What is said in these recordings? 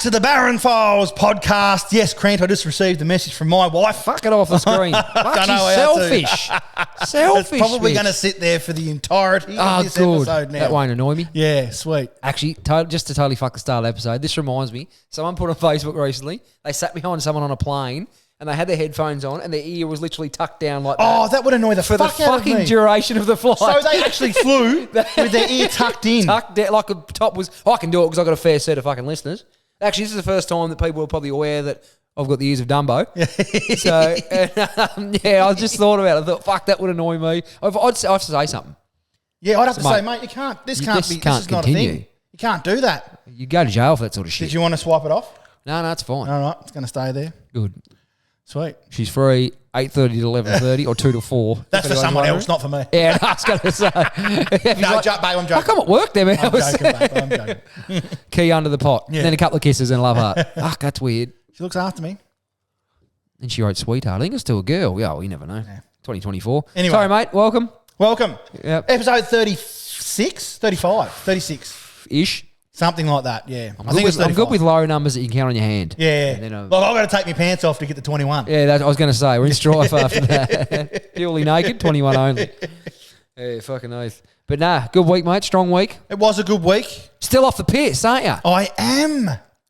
to the Barron Files podcast. Yes, Crant, I just received a message from my wife. Fuck it off the screen. Fuck, she's selfish. Selfish. It's probably going to sit there for the entirety of this episode now. That won't annoy me. Yeah, sweet. Actually, just to totally fuck the start of the episode, this reminds me, someone put on Facebook recently, they sat behind someone on a plane and they had their headphones on and their ear was literally tucked down like that. Oh, that would annoy the for fuck the out of me. fucking duration of the flight. So they actually flew with their ear tucked in. Tucked down, like the top was... I can do it because I've got a fair set of fucking listeners. Actually, this is the first time that people are probably aware that I've got the ears of Dumbo. So, yeah, I just thought about it. I thought, fuck, that would annoy me. I'd have to say something. Yeah, I'd have to say, mate, you can't... This is not a thing. You can't do that. You go to jail for that sort of shit. Did you want to swipe it off? No, it's fine. All right, it's going to stay there. Good. Sweet. She's free 8:30 to 11:30 or 2 to 4. That's for someone else, not for me. Yeah, I was going to say. No, babe, I'm joking. I come at work there, man. I'm joking, babe, I'm joking. Key under the pot. Yeah. Then a couple of kisses and a love heart. Fuck, that's weird. She looks after me. And she wrote sweetheart. I think it's still a girl. Yeah, well, you never know. Yeah. 2024. Anyway. Sorry, mate. Welcome. Yep. Episode 36, 35, 36. Ish. Something like that, yeah. I'm good with low numbers that you can count on your hand. Yeah. Look, I've got to take my pants off to get to 21. Yeah, I was going to say. We're in strife after that. Purely naked, 21 only. Yeah, fucking oath. But nah, good week, mate. Strong week. It was a good week. Still off the piss, aren't you? I am.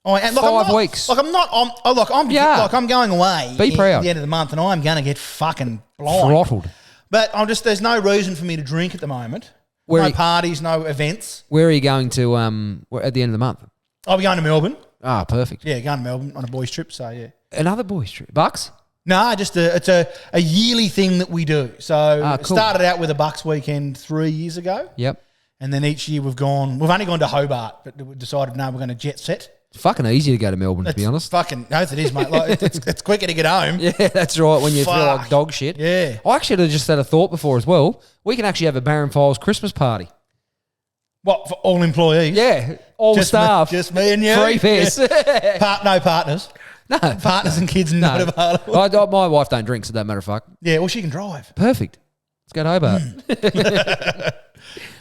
Look, 5 weeks. Look, I'm going away. Be proud. At the end of the month, and I'm going to get fucking blind. Throttled. But there's no reason for me to drink at the moment. No parties, no events. Where are you going to at the end of the month? I'll be going to Melbourne. Ah, perfect. Yeah, going to Melbourne on a boys' trip, so yeah. Another boys' trip? Bucks? No, just it's a yearly thing that we do. So it started out with a Bucks weekend 3 years ago. Yep. And then each year we've only gone to Hobart, but we decided, no, we're going to jet set. It's fucking easy to go to Melbourne, to be honest. Fucking oath it is, mate. Like, it's quicker to get home. Yeah, that's right, when you feel like dog shit. Yeah. I actually just had a thought before as well. We can actually have a Barron Files Christmas party. What, for all employees? Yeah, all the staff. Just me and you? 3 pairs. No partners. No. Partners and kids not available. My wife don't drink, so it don't matter, fuck. Yeah, well, she can drive. Perfect. Let's go to Hobart.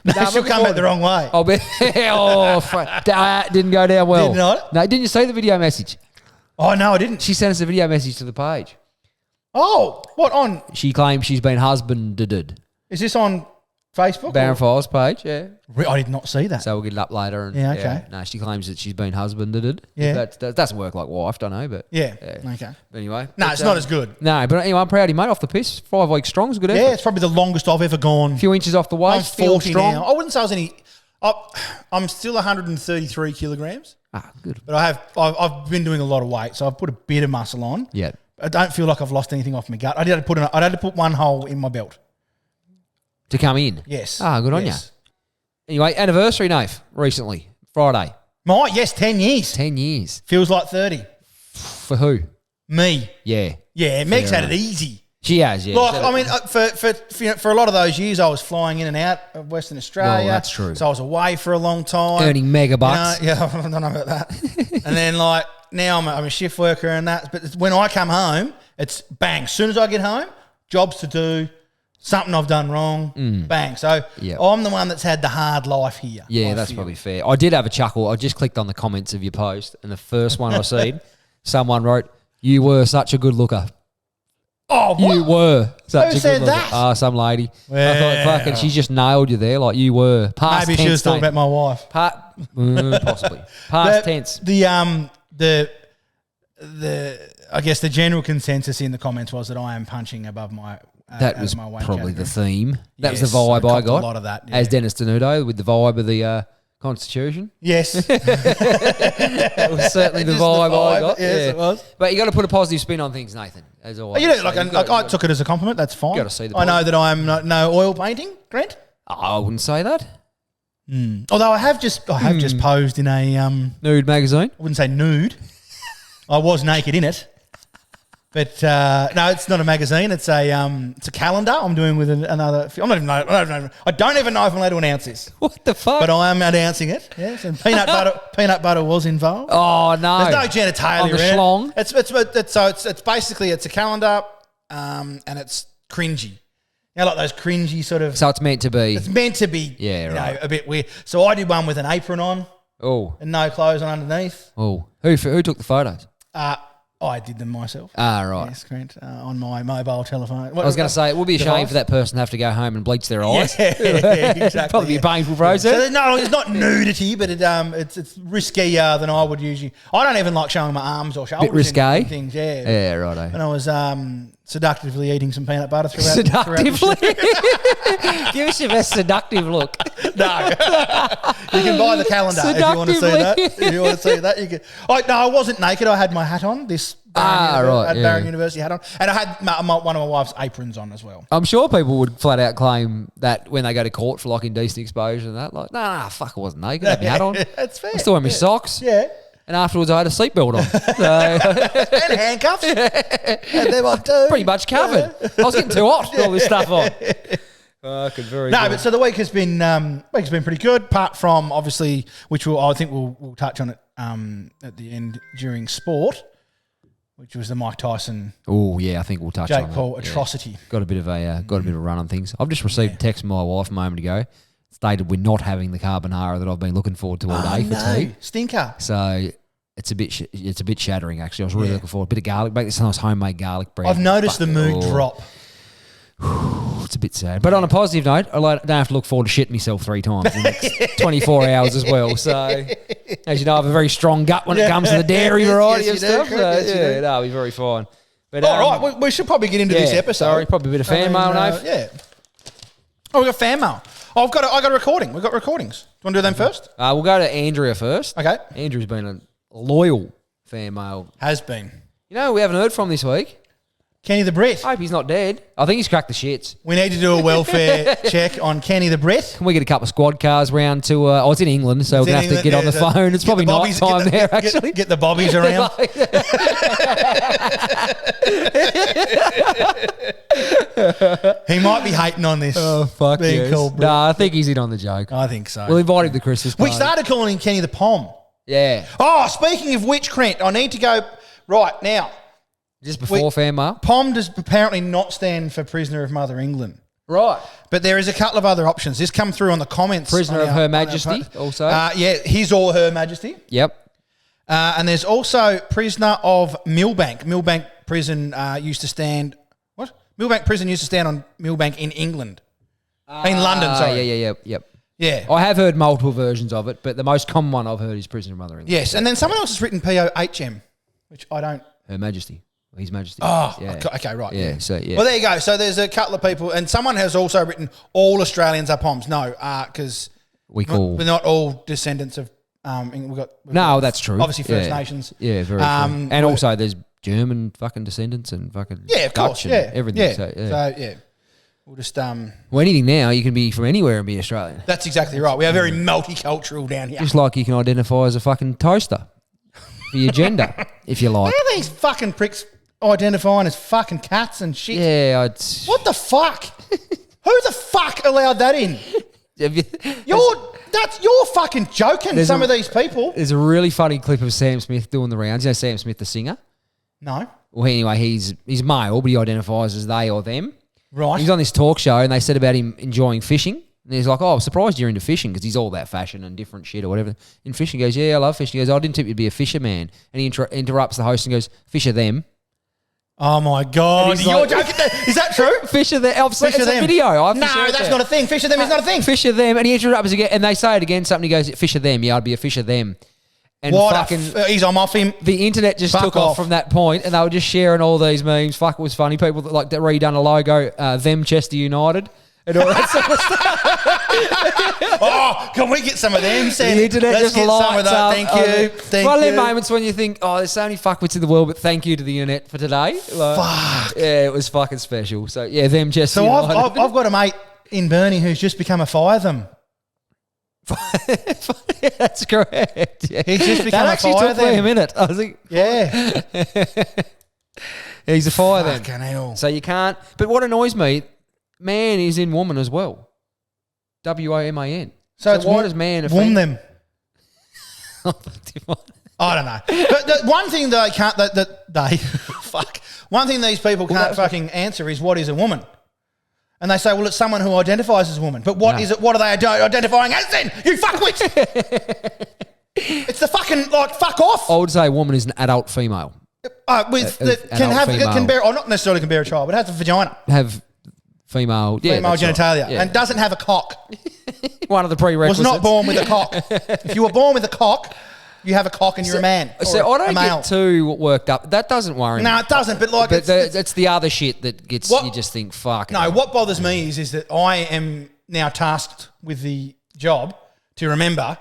No, she'll come back the wrong way. I'll be. Didn't go down well. Did not? No, didn't you see the video message? Oh, no, I didn't. She sent us a video message to the page. Oh, what on? She claims she's been husbanded. Is this on Facebook? Barron Files page, yeah. I did not see that. So we'll get it up later. And, yeah, okay. No, she claims that she's been husbanded. Yeah. That doesn't work like wife, don't know, but. Yeah, okay. But anyway. No, it's not as good. No, but anyway, I'm proud of you, mate, off the piss. 5 weeks strong is a good effort. Yeah, it's probably the longest I've ever gone. A few inches off the waist, I'm 40 strong. now. I wouldn't say I was any... I'm still 133 kilograms. Ah, good. But I've been doing a lot of weight, so I've put a bit of muscle on. Yeah. I don't feel like I've lost anything off my gut. I had to put one hole in my belt. To come in? Yes. Ah, good on you. Anyway, anniversary, Nath, recently. Friday. 10 years. 10 years. Feels like 30. For who? Me. Yeah. Yeah, Meg's had it easy. She has, yeah. Like, I mean, for a lot of those years, I was flying in and out of Western Australia. Well, that's true. So I was away for a long time. Earning mega bucks. You know, yeah, I don't know about that. And then, like, now I'm a shift worker and that. But when I come home, it's bang. As soon as I get home, jobs to do, something I've done wrong, bang. So I'm the one that's had the hard life here. Yeah, that's probably fair. I did have a chuckle. I just clicked on the comments of your post, and the first one I seen, someone wrote, "You were such a good looker." Oh, what? You were such a good said looker. that? Ah, some lady. Well. I thought, fucking, she just nailed you there. Like, you were. Past Maybe tense. she was talking about my wife. Possibly. Past tense. I guess the general consensus in the comments was that I am punching above my that was my weight probably category. the theme. That was Yes, the vibe I got. A lot of that. Yeah. As Dennis Denudo with the vibe of the Constitution. Yes. That was certainly the vibe I got. Yes, it was. But you got to put a positive spin on things, Nathan, as always. You know, I took it as a compliment. That's fine. You got to see the I know that I'm no oil painting, Grant. I wouldn't say that. Although I have just posed in a Nude magazine. I wouldn't say nude. I was naked in it. But no, it's not a magazine. It's a calendar I'm doing with another. I don't even know if I'm allowed to announce this. What the fuck? But I am announcing it. Yes, and peanut butter was involved. Oh no! There's no genitalia on the in schlong. It's basically a calendar, and it's cringy. You know, like those cringy sort of. So it's meant to be. It's meant to be. Yeah, right. A bit weird. So I did one with an apron on. Oh. and no clothes on underneath. Oh. Who took the photos? I did them myself. Right. Yes, correct. On my mobile telephone. I was going to say, it would be a shame for that person to have to go home and bleach their eyes. Yeah, exactly. Probably be a painful process. So no, it's not nudity, but it's riskier than I would usually. I don't even like showing my arms or shoulders. Bit risque? In things, yeah. Yeah, righto. When I was seductively eating some peanut butter throughout. Seductively? Give us your best seductive look. No. You can buy the calendar if you want to see that. If you want to see that, you can. I wasn't naked. I had my hat on. This Barron University hat on. And I had one of my wife's aprons on as well. I'm sure people would flat out claim that when they go to court for like indecent exposure and that, like, nah, fuck, I wasn't naked. I had my hat on. That's fair. I still had my socks. Yeah. And afterwards I had a seatbelt on. So, and handcuffs. And them on too. Pretty much covered. I was getting too hot with all this stuff on. But so the week has been pretty good, apart from obviously, which I think we'll touch on it at the end during sport, which was the Mike Tyson. Oh yeah, I think we'll touch on Jake Paul that. atrocity. Yeah. Got a bit of a run on things. I've just received a text from my wife a moment ago. Stated we're not having the carbonara that I've been looking forward to all day for tea. Stinker. So it's a bit shattering actually. I was really looking forward. A bit of garlic. Make this nice homemade garlic bread. I've noticed the mood drop. It's a bit sad. But on a positive note, I don't have to look forward to shitting myself 3 times in the next 24 hours as well. So, as you know, I have a very strong gut when it comes to the dairy variety of stuff. It'll be very fine. But, all right, we should probably get into this episode. Sorry, probably a bit of fan mail, Nave. Yeah. Oh, we got fan mail. I got a recording. We've got recordings. Do you want to do them first? We'll go to Andrea first. Okay. Andrea's been a loyal fan mail. Has been. You know who we haven't heard from this week? Kenny The Brit. I hope he's not dead. I think he's cracked the shits. We need to do a welfare check on Kenny The Brit. Can we get a couple of squad cars round to... it's in England, so we're going to have to get on the phone. It's probably night time there, actually. Get the bobbies around. He might be hating on this. Oh, fuck yes. Cool, no, I think he's in on the joke. I think so. We'll invite him to Christmas party. We started calling him Kenny the Pom. Yeah. Oh, speaking of which, Crent, I need to go... Right, now... Just before fan mail? POM does apparently not stand for Prisoner of Mother England. Right. But there is a couple of other options. This come through on the comments. Prisoner of Her Majesty also. Yeah, His or Her Majesty. Yep. And there's also Prisoner of Millbank. Millbank Prison used to stand... What? Millbank Prison used to stand on Millbank in England. In London, sorry. Yep. Yeah. I have heard multiple versions of it, but the most common one I've heard is Prisoner of Mother England. Yes, and then someone else has written POHM, which I don't... Her Majesty. His Majesty. Oh, yeah. Okay, right. Yeah, so yeah. Well, there you go. So there's a couple of people, and someone has also written all Australians are POMs. No, because we're not all descendants of. We've got that's true. Obviously, First Nations. Yeah, very true. And also, there's German fucking descendants and fucking of Dutch course, and everything. Yeah. So yeah, we'll just Well, anything now, you can be from anywhere and be Australian. That's exactly right. We are very multicultural down here. Just like you can identify as a fucking toaster for your gender, if you like. How are these fucking pricks identifying as fucking cats and shit? Yeah, what the fuck? Who the fuck allowed that in? You're fucking joking. Some of these people. There's a really funny clip of Sam Smith doing the rounds. You know Sam Smith, the singer? No. Well, anyway, he's male, but he identifies as they or them. Right. He's on this talk show, and they said about him enjoying fishing. And he's like, I'm surprised you're into fishing, because he's all that fashion and different shit or whatever. In fishing, he goes, yeah, I love fishing. He goes, I didn't think you'd be a fisherman. And he interrupts the host and goes, fish are them. Oh my God. You're joking. Is that true? Fish are them. It's a video. No, that's not a thing. Fish are them is not a thing. Fish are them. And he interrupts again, and they say it again, something, he goes, fish are them. Yeah, I'd be a fish are them. And he's off him. The internet just took off from that point, and they were just sharing all these memes. Fuck, it was funny. People that redone a logo, them Chester United. And all that sort of stuff. Oh, can we get some of them? Sam? The internet Let's just get some of that. Lights Thank you. Thank one you. of them moments when you think, there's so many fuckwits in the world, but thank you to the internet for today. Fuck. Yeah, it was fucking special. So, yeah, them Chester United. So I've got a mate in Burnie who's just become a fire them. That's correct. Yeah. He's just become a fire them. That actually took me a minute. I was like, yeah. He's a fire them. Fucking hell. So you can't. But what annoys me, man is in woman as well. WOMAN. So why does man offend them? I don't know. But the one thing that they can't, one thing these people can't fucking answer is, what is a woman? And they say, well, it's someone who identifies as a woman. But what is it? What are they identifying as then? You fuckwits! It's the fucking, like, fuck off. I would say a woman is an adult female. Can bear, or not necessarily can bear a child, but has a vagina. Have female genitalia. Right. And doesn't have a cock. One of the prerequisites. Was not born with a cock. If you were born with a cock, you have a cock and you're a man. So I don't get too worked up. That doesn't worry me. No, it doesn't. But like, it's the other shit that gets you just think, fuck. No, what bothers me is that I am now tasked with the job to remember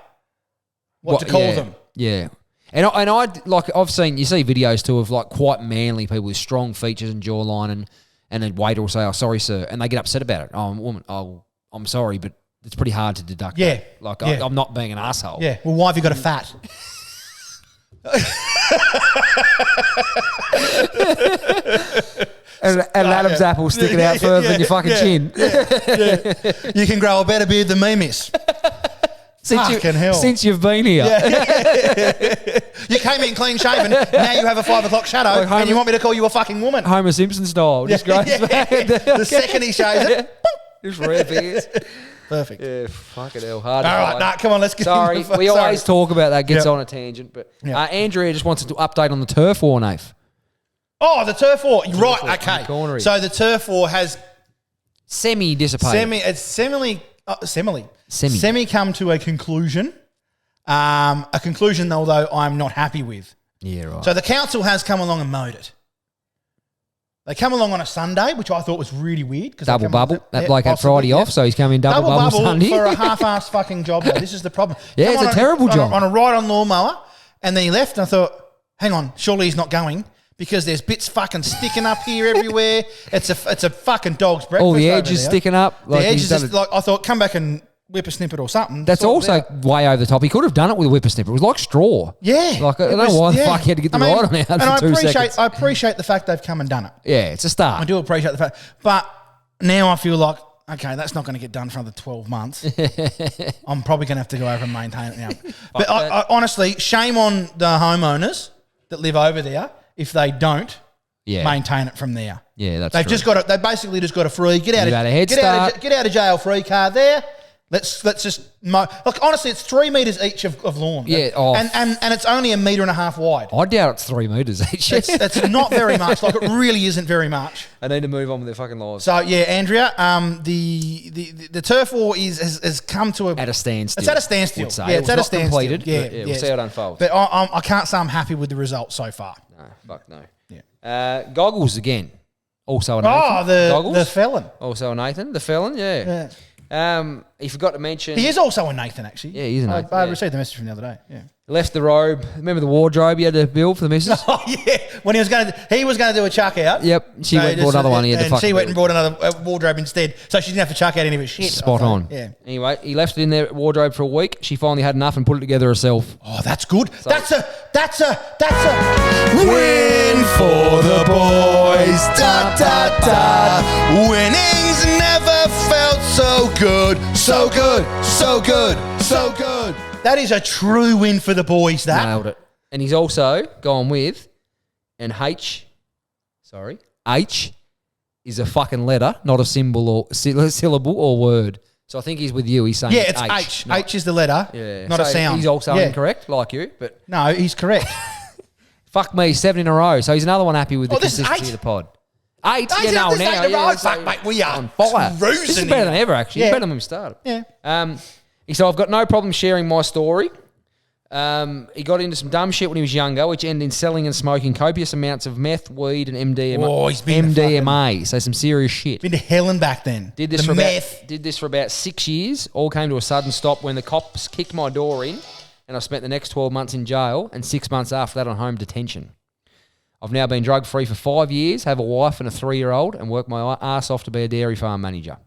what to call them. Yeah. And I like, you see videos too of like quite manly people with strong features and jawline, and a waiter will say, "Oh, sorry, sir," and they get upset about it. "Oh, I'm a woman. Oh, I'm sorry, but it's pretty hard to deduct." Yeah, that. Like I'm not being an asshole. Yeah. Well, why have you got a fat? and an Adam's apple sticking out further than your fucking chin. Yeah. You can grow a better beard than me, miss. Since you've been here. You came in clean shaven, now you have a 5 o'clock shadow, and you want me to call you a fucking woman. Homer Simpson style. Just grows back. The second he shaves it, just rare beards. Perfect. Yeah, fucking hell. Hard. All right, nah, come on, let's get Sorry, we always talk about that, gets on a tangent. But Andrea just wants to update on the turf war, Nath. Oh, the turf war. Right, okay. So the turf war has semi-dissipated. Semi come to a conclusion. A conclusion, although I'm not happy with. Yeah, right. So the council has come along and mowed it. They come along on a Sunday, which I thought was really weird. Double bubble. That bloke had Friday off, so he's coming double bubble Sunday. For a half-assed fucking job, though. This is the problem. Yeah, it's a terrible job. On a ride-on lawnmower, and then he left, and I thought, hang on, surely he's not going, because there's bits fucking sticking up here everywhere. It's a fucking dog's breakfast. All the edges sticking up. The edges just, like, I thought, come back and whippersnipper or something. That's also way over the top. He could have done it with a whippersnipper. It was like straw. Yeah. Like, I don't know why the fuck he had to get the ride on out for 2 seconds. I appreciate the fact they've come and done it. Yeah, it's a start. I do appreciate the fact. But now I feel like, okay, that's not going to get done for another 12 months. I'm probably going to have to go over and maintain it now. But I honestly, shame on the homeowners that live over there if they don't maintain it from there. Yeah, that's They've true. just got it. They basically just got a free get out of jail free card there. Let's just mow. Look, honestly, it's 3 metres each of lawn. Yeah, and it's only 1.5 metres wide. I doubt it's 3 metres each. It's not very much. Like, it really isn't very much. I need to move on with their fucking lives. So yeah, Andrea, the turf war has come to at a standstill. It's at a standstill. Yeah, it's at a standstill. Completed, yeah, we'll see how it unfolds. But I can't say I'm happy with the results so far. No, fuck no. Yeah. Goggles again. Also a Nathan. Oh, the felon. Also a Nathan. The felon, yeah. He forgot to mention... He is also a Nathan, actually. Yeah, he is a Nathan. I received the message from the other day, yeah. Left the robe. Remember the wardrobe he had to build for the missus? Oh, yeah. When he was going to do a chuck out. Yep. She went and brought another one. And she went and brought another wardrobe instead. So she didn't have to chuck out any of his shit. Spot on. Yeah. Anyway, he left it in their wardrobe for a week. She finally had enough and put it together herself. Oh, that's good. So, that's a win for the boys. Da, da, da. Winning's never felt so good. So good. So good. So good. That is a true win for the boys, that. Nailed it. And he's also gone with an H is a fucking letter, not a symbol or syllable or word. So I think he's with you. He's saying it's H. H is the letter, not a sound. He's also incorrect, like you. But no, he's correct. Fuck me, 7 in a row. So he's another one happy with the consistency of the pod. 8? Fuck, mate, we are on fire. This is better than ever, actually. It's better than when we started. Yeah. So I've got no problem sharing my story. He got into some dumb shit when he was younger, which ended in selling and smoking copious amounts of meth, weed, and MDMA. Oh, he's been MDMA, so some serious shit. Been to hell and back then. Did this for about 6 years. All came to a sudden stop when the cops kicked my door in, and I spent the next 12 months in jail and 6 months after that on home detention. I've now been drug-free for 5 years, have a wife and a 3-year-old, and work my ass off to be a dairy farm manager.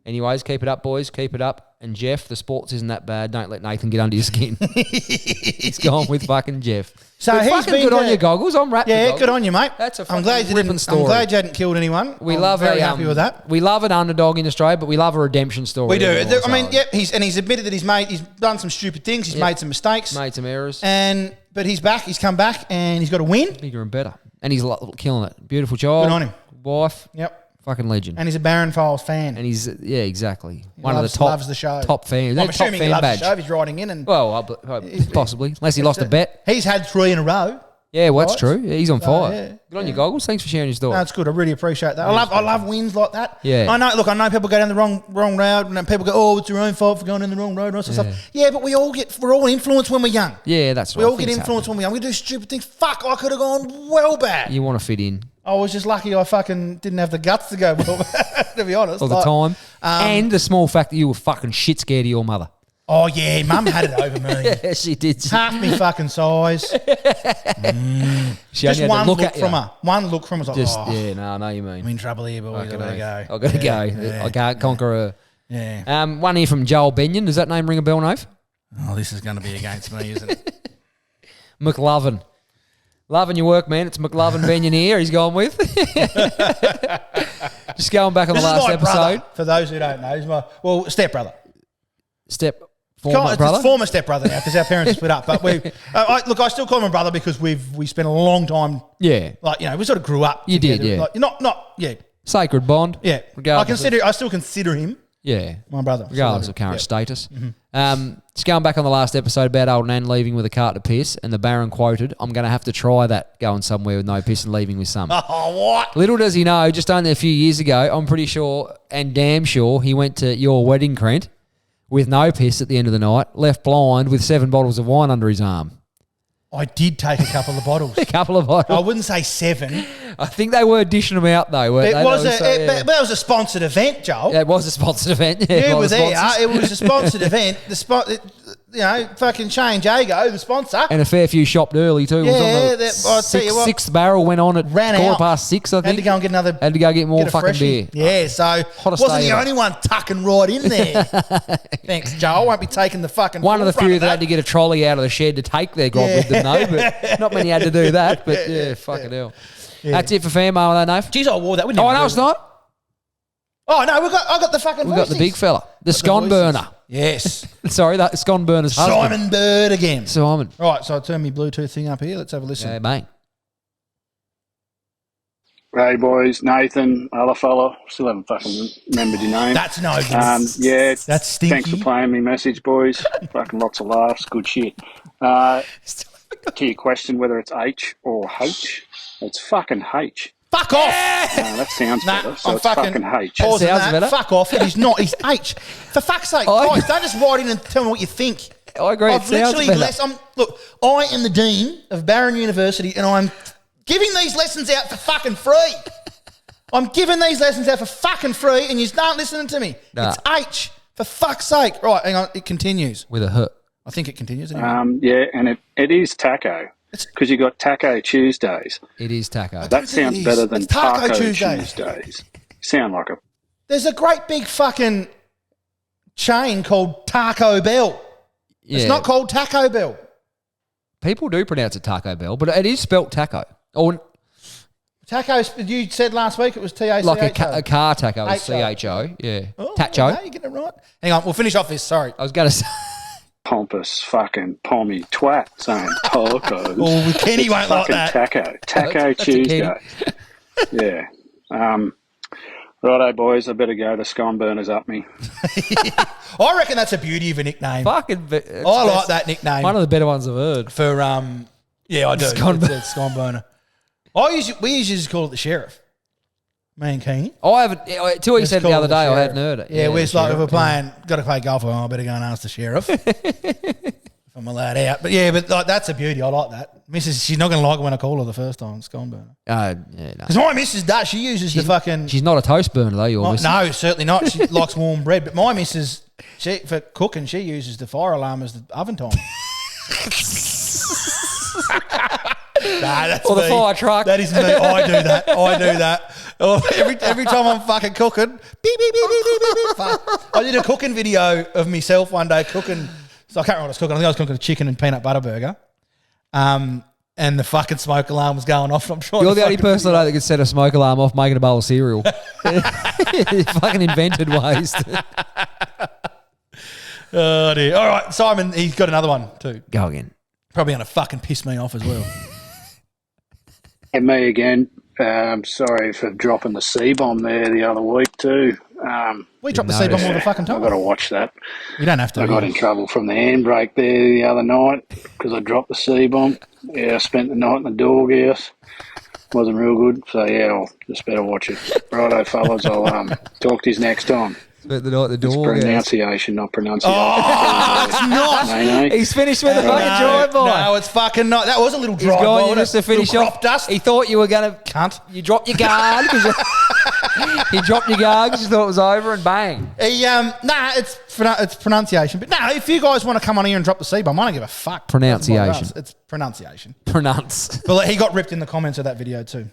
Anyways, keep it up, boys. Keep it up. And Jeff, the sports isn't that bad. Don't let Nathan get under your skin. He's gone with fucking Jeff. So but he's been good on your goggles. I'm wrapped. Yeah, good on you, mate. That's a I'm glad you ripping story. I'm glad you hadn't killed anyone. I'm very happy with that. We love an underdog in Australia, but we love a redemption story. We do. I mean, he's admitted that he's done some stupid things. He's made some mistakes. Made some errors. But he's back. He's come back and he's got a win. Bigger and better. And he's killing it. Beautiful child. Good on him. Wife. Yep. Fucking legend. And he's a Baron Files fan. And he's, exactly. One loves, of the top, loves the show. Top fans. I'm Top assuming fan he loves badge. the show if he's writing in. And Well, possibly. Unless he lost a bet. he's had 3 in a row. Yeah, well, that's Right? true. Yeah, he's on fire. yeah, Good on you, Goggles. Thanks for sharing your story. That's good. I really appreciate that. I love wins like that. Yeah. I know. Look, I know people go down the wrong road, and then people go, "Oh, it's your own fault for going in the wrong road," and all sorts of stuff. Yeah, but we're all influenced when we're young. Yeah, that's right. We all get influenced when we're young. We do stupid things. Fuck, I could have gone well bad. You want to fit in. I was just lucky I fucking didn't have the guts to go well bad, to be honest. All the time. And the small fact that you were fucking shit scared of your mother. Oh, yeah, Mum had it over me. Yeah, she did. Half me fucking size. She Just only had to one look look at you. from her. One look from her. I was like, Yeah, no, I know you mean. I'm in trouble here, boy. I gotta go. I gotta go. Yeah, I can't conquer her. Yeah. One here from Joel Benyon. Does that name ring a bell, Nave? Oh, this is going to be against me, isn't it? McLovin. Loving your work, man. It's McLovin Benyon here. He's gone with. Just going back on the last my episode. brother, for those who don't know. He's my, stepbrother. Former brother. It's former stepbrother now because our parents split up. But I still call him a brother because we spent a long time. Yeah. We sort of grew up. You together. did, yeah. Yeah. Sacred bond. Yeah. I still consider him. Yeah. My brother. Regardless of current status. Just going back on the last episode about old Nan leaving with a cart to piss, and the Baron quoted, "I'm going to have to try that, going somewhere with no piss and leaving with some." Oh, what? Little does he know, just only a few years ago, I'm pretty sure and damn sure he went to your wedding, Crent, with no piss at the end of the night, left blind with 7 bottles of wine under his arm. I did take a couple of bottles. A couple of bottles. I wouldn't say 7. I think they were dishing them out though. Weren't they? But that was a sponsored event, Joel. Yeah, it was a sponsored event. Yeah, You were there. It was a sponsored event. Fucking Shane Jago, the sponsor. And a fair few shopped early too. Yeah, It was on the I'll tell you what. sixth barrel went on at Ran out. 6:15, I think. Had to go and get another. Had to go get more a fucking freshie. beer. Yeah, so Hottest wasn't day the ever. only one tucking right in there. Thanks, Joel. Won't be taking the fucking. One of the forefront few that had to get a trolley out of the shed to take their grog with them though, but not many had to do that. But yeah, fucking hell. Yeah. That's it for fan mail, though, Nave. Jeez, I wore that. Oh, no, it's not. Oh no, I got the fucking. We've got the big fella, the scone burner. Yes, Sorry, that scone burner's husband. Simon Bird again. Simon. Right, so I turned my Bluetooth thing up here. Let's have a listen. Yeah, mate. Hey boys, Nathan, other fella, still haven't fucking remembered your name. That's no good. Yeah, That's stinky. thanks for playing me message, boys. Fucking lots of laughs, good shit. To your question, whether it's H or H, it's fucking H. Fuck off. That sounds better, so it's fucking H. Pausing Sounds that. better. Fuck off. It is not. He's H. For fuck's sake, guys, don't just write in and tell me what you think. I agree. I've It sounds literally better. look, I am the dean of Barron University, and I'm giving these lessons out for fucking free. I'm giving these lessons out for fucking free, and you aren't listening to me. Nah. It's H. For fuck's sake. Right, hang on. It continues. With a hook. I think it continues. Anyway. Yeah, and it is taco, because you got Taco Tuesdays. It is taco. That sounds better than It's Taco Taco Tuesdays. Tuesdays. Sound like a... There's a great big fucking chain called Taco Bell. It's Yeah. not called Taco Bell. People do pronounce it Taco Bell, but it is spelt taco. Or Taco, you said last week it was T-A-C-H-O. like a car taco is H-O. C-H-O. Yeah. Oh, Tacho. okay, you're getting it right. Hang on, we'll finish off this. Sorry. I was going to say. pompous fucking pommy twat saying tacos. Oh, Kenny won't like Fucking that. Taco That's a Tuesday. Yeah. Righto, boys. I better go. The scone burner's up me. I reckon that's a beauty of a nickname. Fucking. I like that nickname. One of the better ones I've heard. For, yeah, I do. Scone burner. It's Scone burner. We usually just call it the sheriff. Me and Keeney. I haven't. Till he said it the other day, I hadn't heard it. Yeah, we're the like, if we're sheriff, playing, got to play golf, I better go and ask the sheriff. If I'm allowed out. But yeah, like, that's a beauty. I like that. Mrs. She's not going to like it when I call her the first time. Scone burner. Yeah, no. Because my missus does. She uses the fucking... She's not a toast burner, though, your missus. No, certainly not. She likes warm bread. But my missus, for cooking, she uses the fire alarm as the oven time. Nah, that's Or the me. fire truck. That is me. I do that. Oh, every time I'm fucking cooking, beep, beep, beep, beep, beep, beep, beep. Fuck. I did a cooking video of myself one day cooking. So I can't remember what I was cooking. I think I was cooking a chicken and peanut butter burger. And the fucking smoke alarm was going off. I'm trying. You're the only person I know that can set a smoke alarm off making a bowl of cereal. Fucking invented ways. Oh dear. All right, Simon. He's got another one too. Go again. Probably going to fucking piss me off as well. And me again. Sorry for dropping the C-bomb there the other week too. We dropped the C-bomb all the fucking time. I've got to watch that. You don't have to. I got in trouble from the handbrake there the other night because I dropped the C-bomb. Yeah, I spent the night in the doghouse. Wasn't real good. So, yeah, I'll just better watch it. Righto, fellas. I'll talk to you next time. Spent the night at the It's door. pronunciation, not pronunciation. Oh, it's not. No. He's finished with the fucking drive-by. No, it's fucking not. That was a little He's gone, drive-by. you just to finish off. Dust. He thought you were going to... Cunt. You dropped your guard. He dropped your guard because you thought it was over and bang. It's pronunciation. But no, if you guys want to come on here and drop the C-bomb, I don't give a fuck. Pronunciation. It's pronunciation. Pronounce. But he got ripped in the comments of that video too.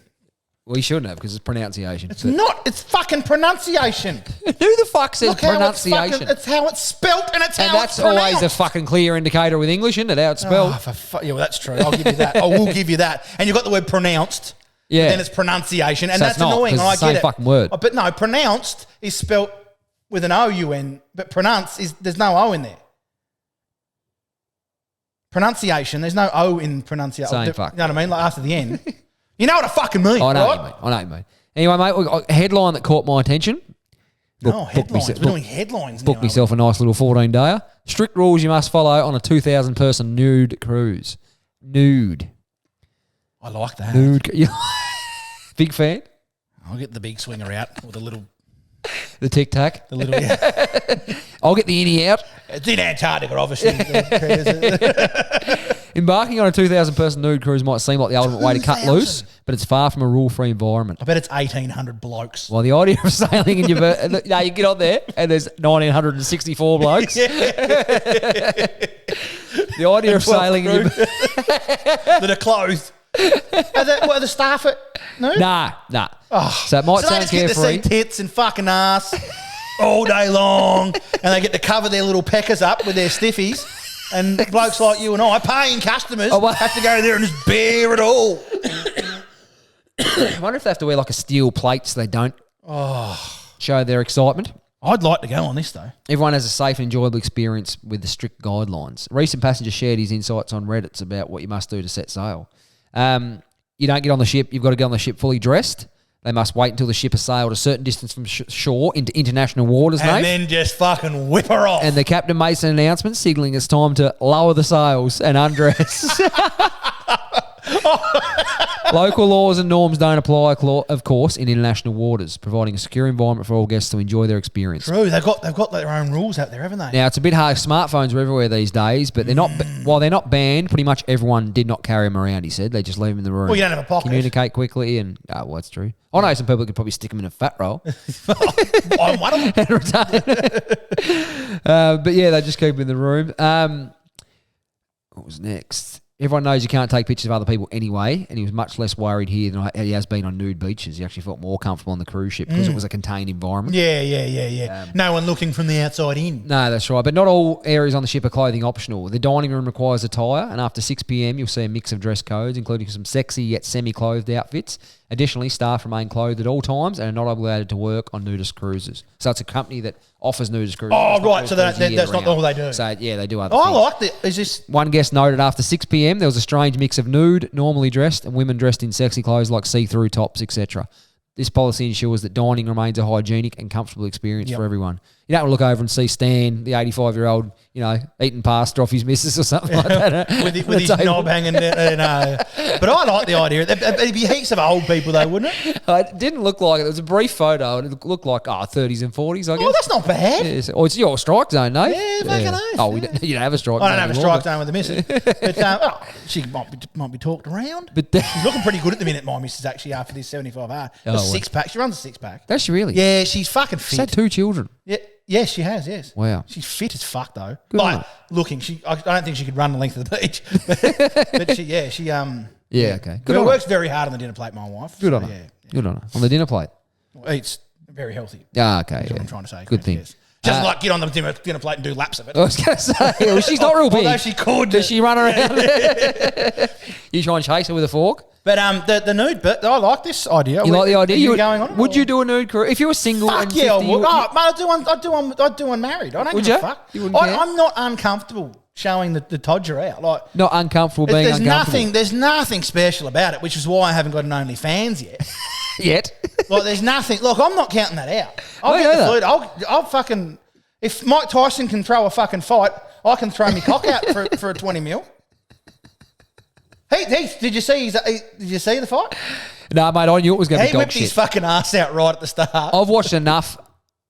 Well, he shouldn't have because it's pronunciation. It's not. It's fucking pronunciation. Who the fuck says Look how pronunciation? it's how it's spelt and it's how that's it's pronounced. always a fucking clear indicator with English, isn't it? How it's spelled. Yeah, well, that's true. I'll give you that. I will give you that. And you've got the word pronounced. Yeah. But then it's pronunciation. And So that's it's not, annoying. 'cause I it's the get same it. fucking word. But no, pronounced is spelt with an O-U-N. But pronounce is, there's no O in there. Pronunciation, there's no O in pronunciation. Same fuck. You know what I mean? Like after the N. You know what I fucking mean, I know right? what you mean. I know what you mean. Anyway, mate, we got a headline that caught my attention. Headlines. We're doing headlines now. Booked myself a nice little 14-dayer. Strict rules you must follow on a 2,000-person nude cruise. Nude. I like that. Nude. Big fan? I'll get the big swinger out or the little... The tic-tac. The little... Yeah. I'll get the innie out. It's in Antarctica, obviously. Embarking on a 2,000-person nude cruise might seem like the ultimate way to cut loose, but it's far from a rule-free environment. I bet it's 1,800 blokes. Well, the idea of sailing in your... No, you get on there and there's 1,964 blokes. The idea of sailing in your... That are clothed. Are the staff at... No? Nah. Oh, So it might so they sound just get to carefree. see tits and fucking ass all day long, and they get to cover their little peckers up with their stiffies, and blokes like you and I, paying customers, have to go there and just bear it all. I wonder if they have to wear like a steel plate so they don't show their excitement. I'd like to go on this, though. Everyone has a safe and enjoyable experience with the strict guidelines. A recent passenger shared his insights on Reddit about what you must do to set sail. You don't get on the ship. You've got to get on the ship fully dressed. They must wait until the ship has sailed a certain distance from shore into international waters, And then just fucking whip her off. And the captain makes an announcement signaling it's time to lower the sails and undress. Local laws and norms don't apply, of course, in international waters, providing a secure environment for all guests to enjoy their experience. True, they've got their own rules out there, haven't they? Now, it's a bit hard. Smartphones are everywhere these days, but they're not. While they're not banned, pretty much everyone did not carry them around, he said. They just leave them in the room. Well, you don't have a pocket. Communicate quickly and... Oh, well, that's true. I know some people could probably stick them in a fat roll. I'm one of them. But yeah, they just keep them in the room. What was next? Everyone knows you can't take pictures of other people anyway, and he was much less worried here than he has been on nude beaches. He actually felt more comfortable on the cruise ship because it was a contained environment. Yeah. No one looking from the outside in. No, that's right. But not all areas on the ship are clothing optional. The dining room requires attire, and after 6 p.m, you'll see a mix of dress codes, including some sexy yet semi-clothed outfits. Additionally, staff remain clothed at all times and are not obligated to work on nudist cruises. So it's a company that offers nudist cruises. Oh, right. So that's not all they do. So, yeah, they do other Oh, things. I like that. Is this... One guest noted after 6 p.m, there was a strange mix of nude, normally dressed, and women dressed in sexy clothes like see-through tops, etc. This policy ensures that dining remains a hygienic and comfortable experience for everyone. You don't want to look over and see Stan, the 85-year-old, eating pasta off his missus or something like that. with his knob hanging down. But I like the idea. There'd be heaps of old people, though, wouldn't it? It didn't look like it. It was a brief photo, and it looked like 30s and 40s, I guess. Oh, that's not bad. Yeah, it's your strike zone, no? Yeah, fucking oath. Oh, you don't have a strike zone. I don't have a anymore, strike zone with the missus. But she might be talked around. But she's looking pretty good at the minute, my missus, actually, after this 75R. A six-pack. She runs a six-pack. Does she really? Yeah, she's fucking fit. She's had 2 children. Yeah. Yes, she has, yes. Wow. She's fit as fuck, though. Good on her. Looking, I don't think she could run the length of the beach. But she. Yeah, okay. But it works very hard on the dinner plate, my wife. Good on her. Yeah. Good on her. On the dinner plate? Eats very healthy. Ah, okay. That's what I'm trying to say. Good thing. Yes. She doesn't like get on the dinner plate and do laps of it. I was going to say, well, she's not real big. Although she could. Does she run around? You try and chase her with a fork? But the nude bit, I like this idea. You like the idea? You going on? Would you do a nude cruise if you were single? Fuck and yeah, 50, I would. I'd do one married. I don't Would give a you? fuck. You wouldn't care? I'm not uncomfortable showing the todger out. Like, Not uncomfortable being there's uncomfortable. there's nothing special about it, which is why I haven't got an OnlyFans yet. Yet. Like, there's nothing. Look, I'm not counting that out. I'll I get know the flute. I'll fucking. If Mike Tyson can throw a fucking fight, I can throw me cock out for a 20 mil. Did you see the fight? No, mate, I knew it was going to be He dog whipped his shit. fucking ass out right at the start. I've watched enough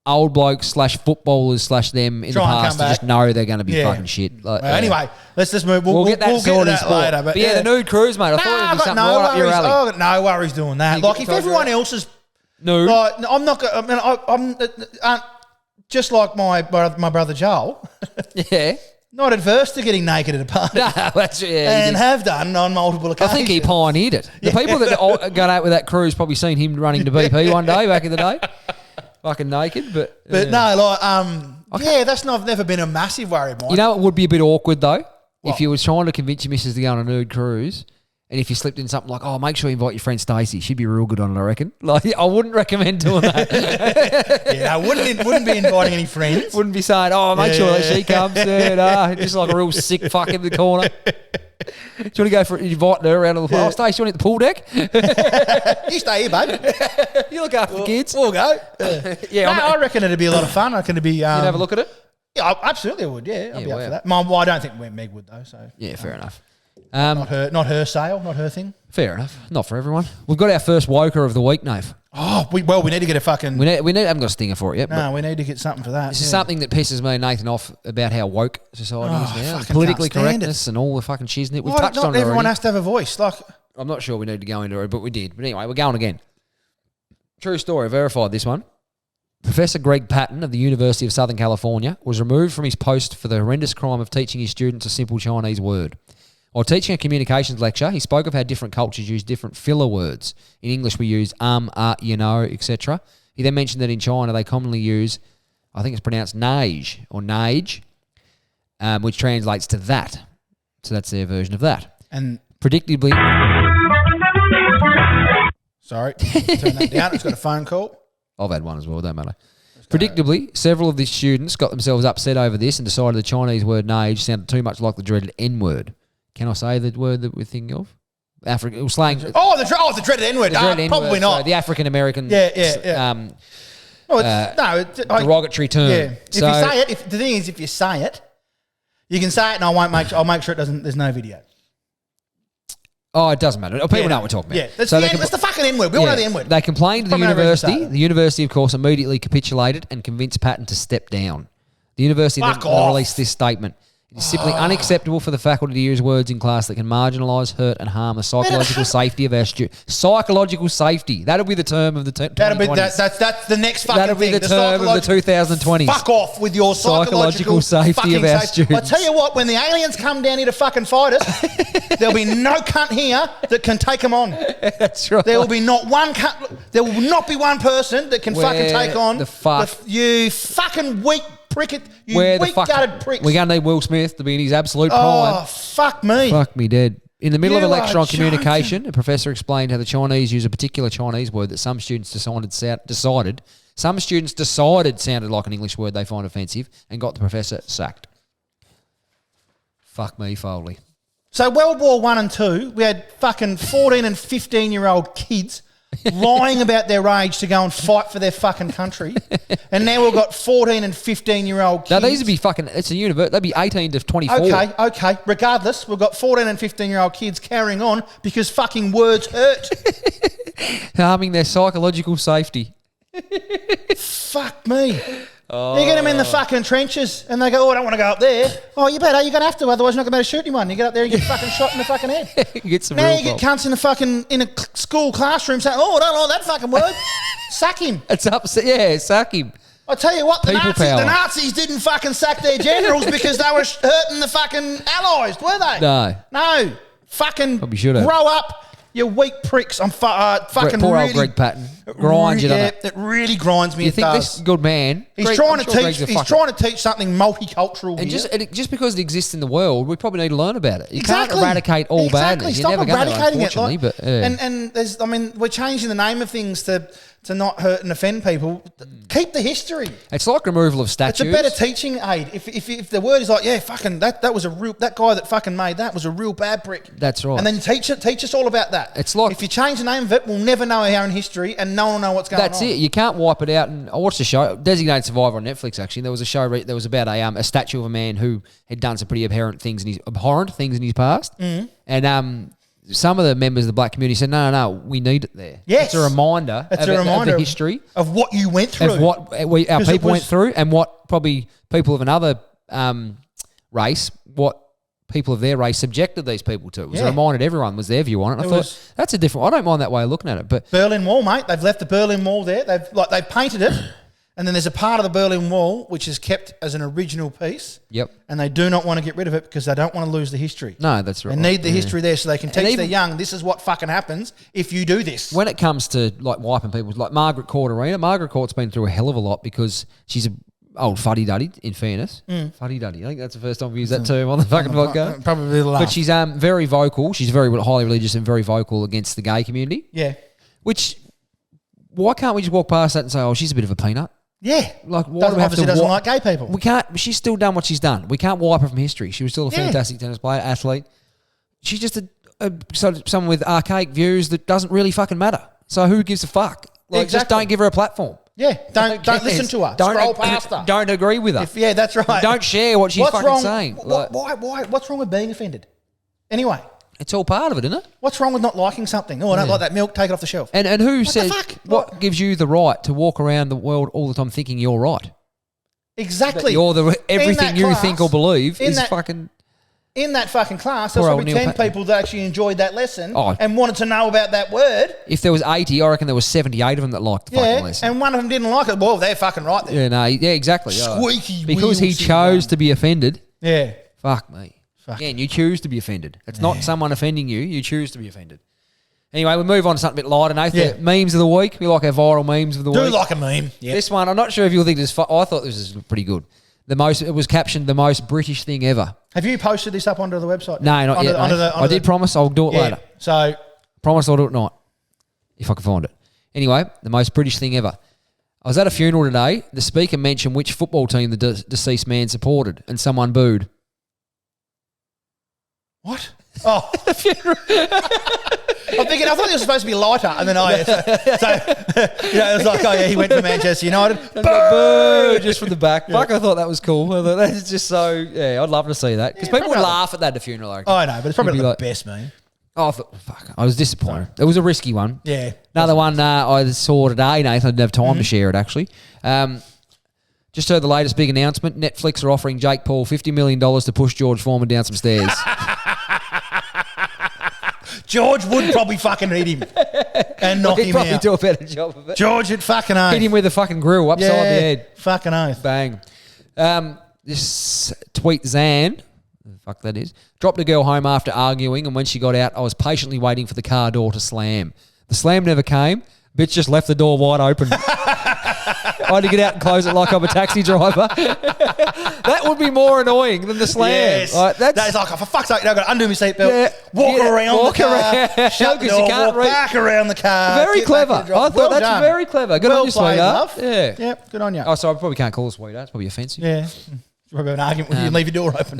old blokes / footballers / them in Try the and past come to just back. know they're going to be Yeah. fucking shit. Like, Well, anyway, let's just move. we'll get that we'll sorted get to that later. But yeah, the nude cruise, mate. I thought it would I've be got something no right up your worries. alley. I've got no worries doing that. You Like, get if the everyone Tiger else is Nude. like, I'm not. I mean, I'm just like my brother Joel. Yeah. Not adverse to getting naked at a party. No, that's And have done on multiple I occasions. think he pioneered it. The people that got out with that cruise probably seen him running to BP one day back in the day, fucking naked. But no, like, yeah, that's never been a massive worry of mine. you know, it would be a bit awkward though if you was trying to convince your missus to go on a nude cruise, and if you slipped in something like, "Oh, make sure you invite your friend Stacey. She'd be real good on it, I reckon." Like, I wouldn't recommend doing that. yeah, I wouldn't be inviting any friends. Wouldn't be saying, "Oh, make sure that she comes." Just like a real sick fuck in the corner. Do you want to go for inviting her around to the pool? Oh, Stacey, you want to hit the pool deck? You stay here, babe. You look after the kids. We'll go. Yeah, No, I reckon it'd be a lot of fun. I reckon it'd be. You'd have a look at it? Yeah, absolutely, I would. Yeah, I'd be up wow. for that. Well, I don't think Meg would though. So Yeah, fair enough. not her sale, not her thing. Fair enough. Not for everyone. We've got our first woker of the week, Nave. Oh, we need to get a fucking. We haven't got a stinger for it yet. No, we need to get something for that. This is something that pisses me and Nathan off about how woke society is now. fucking Politically can't stand correctness and all the fucking shiznit. We've Why touched not on it everyone already. has to have a voice. Like, I'm not sure we need to go into it, but we did. But anyway, we're going again. True story. Verified this one. Professor Greg Patton of the University of Southern California was removed from his post for the horrendous crime of teaching his students a simple Chinese word. While teaching a communications lecture, he spoke of how different cultures use different filler words. In English, we use you know, etc. He then mentioned that in China, they commonly use, I think it's pronounced nage or nage, which translates to that. So that's their version of that. and Predictably, sorry, turn that down. It's got a phone call. I've had one as well, don't matter. Predictably, several of the students got themselves upset over this and decided the Chinese word nage sounded too much like the dreaded N-word. Can I say the word that we're thinking of? African slang. The dreaded N-word. Probably not. So the African American. Yeah. Derogatory term. Yeah. So, If you say it, the thing is, if you say it, you can say it, and I'll make sure it doesn't. There's no video. oh, it doesn't matter. People know what we're talking about. Yeah, that's, So the, they that's the fucking N-word. We all know the N-word. They complained to the Probably no reason to say university. that. The university, of course, immediately capitulated and convinced Patton to step down. The university Fuck then off. released this statement. It is simply unacceptable for the faculty to use words in class that can marginalise, hurt and harm the psychological safety of our students. Psychological safety. That'll be the term of the 2020s. That'll be that's the next fucking That'll be thing. the term of the 2020s. Fuck off with your psychological safety fucking of our safety. students. I tell you what, when the aliens come down here to fucking fight us, there'll be no cunt here that can take them on. That's right. There will be not one cunt. There will not be one person that can fucking take on you fucking weak pricket. You weak-gutted pricks. We're going to need Will Smith to be in his absolute Oh, prime. fuck me. Fuck me dead. In the middle of a You lecture are on communication, a professor explained how the Chinese use a particular Chinese word that some students decided sounded like an English word they find offensive and got the professor sacked. Fuck me, Foley. So World War I and II, we had fucking 14 and 15-year-old kids lying about their age to go and fight for their fucking country. And now we've got 14 and 15-year-old kids. Now, these would be fucking, it's a university, they'd be 18 to 24. Okay. Regardless, we've got 14 and 15-year-old kids carrying on because fucking words hurt. Harming their psychological safety. Fuck me. You get them in the fucking trenches and they go, oh, I don't want to go up there. Oh, you better. You're going to have to, otherwise you're not going to be able to shoot anyone. You get up there and get fucking shot in the fucking head. Get some Now real you get pop. cunts in a school classroom saying, oh, I don't know that fucking word. Sack him. It's upset. Yeah, sack him. I tell you what, the People power. Nazis didn't fucking sack their generals because they were hurting the fucking allies, were they? No. Fucking Probably should have. grow up, you weak pricks. I'm fucking Poor really, old Greg Patton. grinds you, doesn't it? It really grinds me. You think this good man? He's trying to teach something multicultural and here. just because it exists in the world, we probably need to learn about it. You Exactly. can't eradicate all badness. You're Stop never going to, eradicating unfortunately. it. But yeah. And there's, I mean, we're changing the name of things to not hurt and offend people. Keep the history. It's like removal of statues. It's a better teaching aid. If the word is like, yeah, fucking that was a real, that guy that fucking made that was a real bad prick. That's right. And then teach us all about that. It's like, if you change the name of it, we'll never know our own history, and no one will know what's going on. That's it. You can't wipe it out. And I watched a show, Designated Survivor on Netflix. Actually, there was a show that was about a statue of a man who had done some pretty abhorrent things in his past, and some of the members of the black community said, no, we need it there. Yes. It's a reminder of the history. Of what you went through. Of what our people went through, and what probably people of another race, what people of their race subjected these people to. It was a reminder to everyone, was their view on it. I thought, that's a different... I don't mind that way of looking at it. But Berlin Wall, mate. They've left the Berlin Wall there. They've painted it. And then there's a part of the Berlin Wall which is kept as an original piece. Yep. And they do not want to get rid of it because they don't want to lose the history. No, that's right. They need the history there so they can teach their young, this is what fucking happens if you do this. When it comes to like wiping people, like Margaret Court Arena, Margaret Court's been through a hell of a lot because she's a old fuddy-duddy, in fairness. Fuddy-duddy. I think that's the first time we used that term on the fucking podcast. Probably the last. But she's very vocal. She's very highly religious and very vocal against the gay community. Yeah. Which, why can't we just walk past that and say, oh, she's a bit of a peanut? Yeah. Like, why do we have to doesn't like gay people. We can't. She's still done what she's done. We can't wipe her from history. She was still a fantastic tennis player, athlete. She's just someone with archaic views that doesn't really fucking matter. So who gives a fuck? Like, just don't give her a platform. Yeah, don't listen to her. Scroll past her. Don't agree with her. Yeah, that's right. Don't share what she's fucking saying. Why? What's wrong with being offended? Anyway. It's all part of it, isn't it? What's wrong with not liking something? Oh, I don't like that milk, take it off the shelf. And who says, what gives you the right to walk around the world all the time thinking you're right? Exactly. Everything you think or believe is fucking... In that fucking class, there was probably 10 people that actually enjoyed that lesson and wanted to know about that word. If there was 80, I reckon there was 78 of them that liked the fucking lesson. And one of them didn't like it. Well, they're fucking right there. Yeah, exactly. Squeaky because he chose to be offended. Yeah. Fuck me. Again, you choose to be offended. It's not someone offending you. You choose to be offended. Anyway, we move on to something a bit lighter, Nathan. Yeah. Memes of the week. We like our viral memes of the week. Do like a meme. Yep. This one, I'm not sure if you'll think this. I thought this was pretty good. It was captioned the most British thing ever. Have you posted this up onto the website? No, not yet. I did promise I'll do it later. So, promise I'll do it tonight if I can find it. Anyway, the most British thing ever. I was at a funeral today. The speaker mentioned which football team the deceased man supported, and someone booed. What? Oh. I'm thinking, I thought it was supposed to be lighter. And then it was like, oh yeah, he went for Manchester United. Boo! Just from the back. Fuck, I thought that was cool. I thought that's just so, I'd love to see that. Because people would laugh at that at a funeral. I know, but it's probably not the best meme. Oh, fuck. I was disappointed. It was a risky one. Yeah. Another one I saw today, Nathan. I didn't have time to share it, actually. Just heard the latest big announcement. Netflix are offering Jake Paul $50 million to push George Foreman down some stairs. George would probably fucking hit him and knock him out. He'd probably do a better job of it. George would fucking oath. Hit him with a fucking grill upside the head. Fucking oath. Bang. This tweet Zan, the fuck that is, dropped a girl home after arguing, and when she got out, I was patiently waiting for the car door to slam. The slam never came. Bitch just left the door wide open. I had to get out and close it like I'm a taxi driver. That would be more annoying than the slam. Yes. That's like, oh, for fuck's sake, I've got to undo my seatbelt, walk around the car, shut the door, walk back around the car. Very clever. I thought that's very clever. Good on you, sweetheart. Yeah. Yep, good on you. Oh, so I probably can't call her sweetheart. It's probably offensive. Yeah. Probably an argument with you and leave your door open.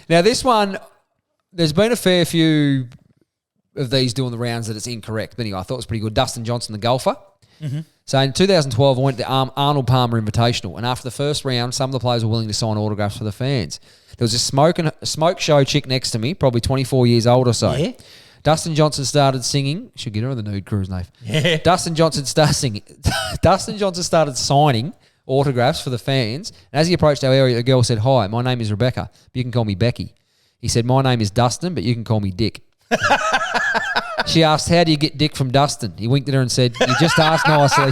Now, this one, there's been a fair few of these doing the rounds that it's incorrect. But anyway, I thought it was pretty good. Dustin Johnson, the golfer. Mm-hmm. So in 2012, I went to the Arnold Palmer Invitational, and after the first round, some of the players were willing to sign autographs for the fans. There was a smoke show chick next to me, probably 24 years old or so. Yeah. Dustin Johnson started singing. Should get her on the nude cruise, Nave. Yeah. Dustin Johnson started singing. Dustin Johnson started signing autographs for the fans. And as he approached our area, the girl said, "Hi, my name is Rebecca, but you can call me Becky." He said, "My name is Dustin, but you can call me Dick." She asked, "How do you get Dick from Dustin?" He winked at her and said, "You just asked nicely."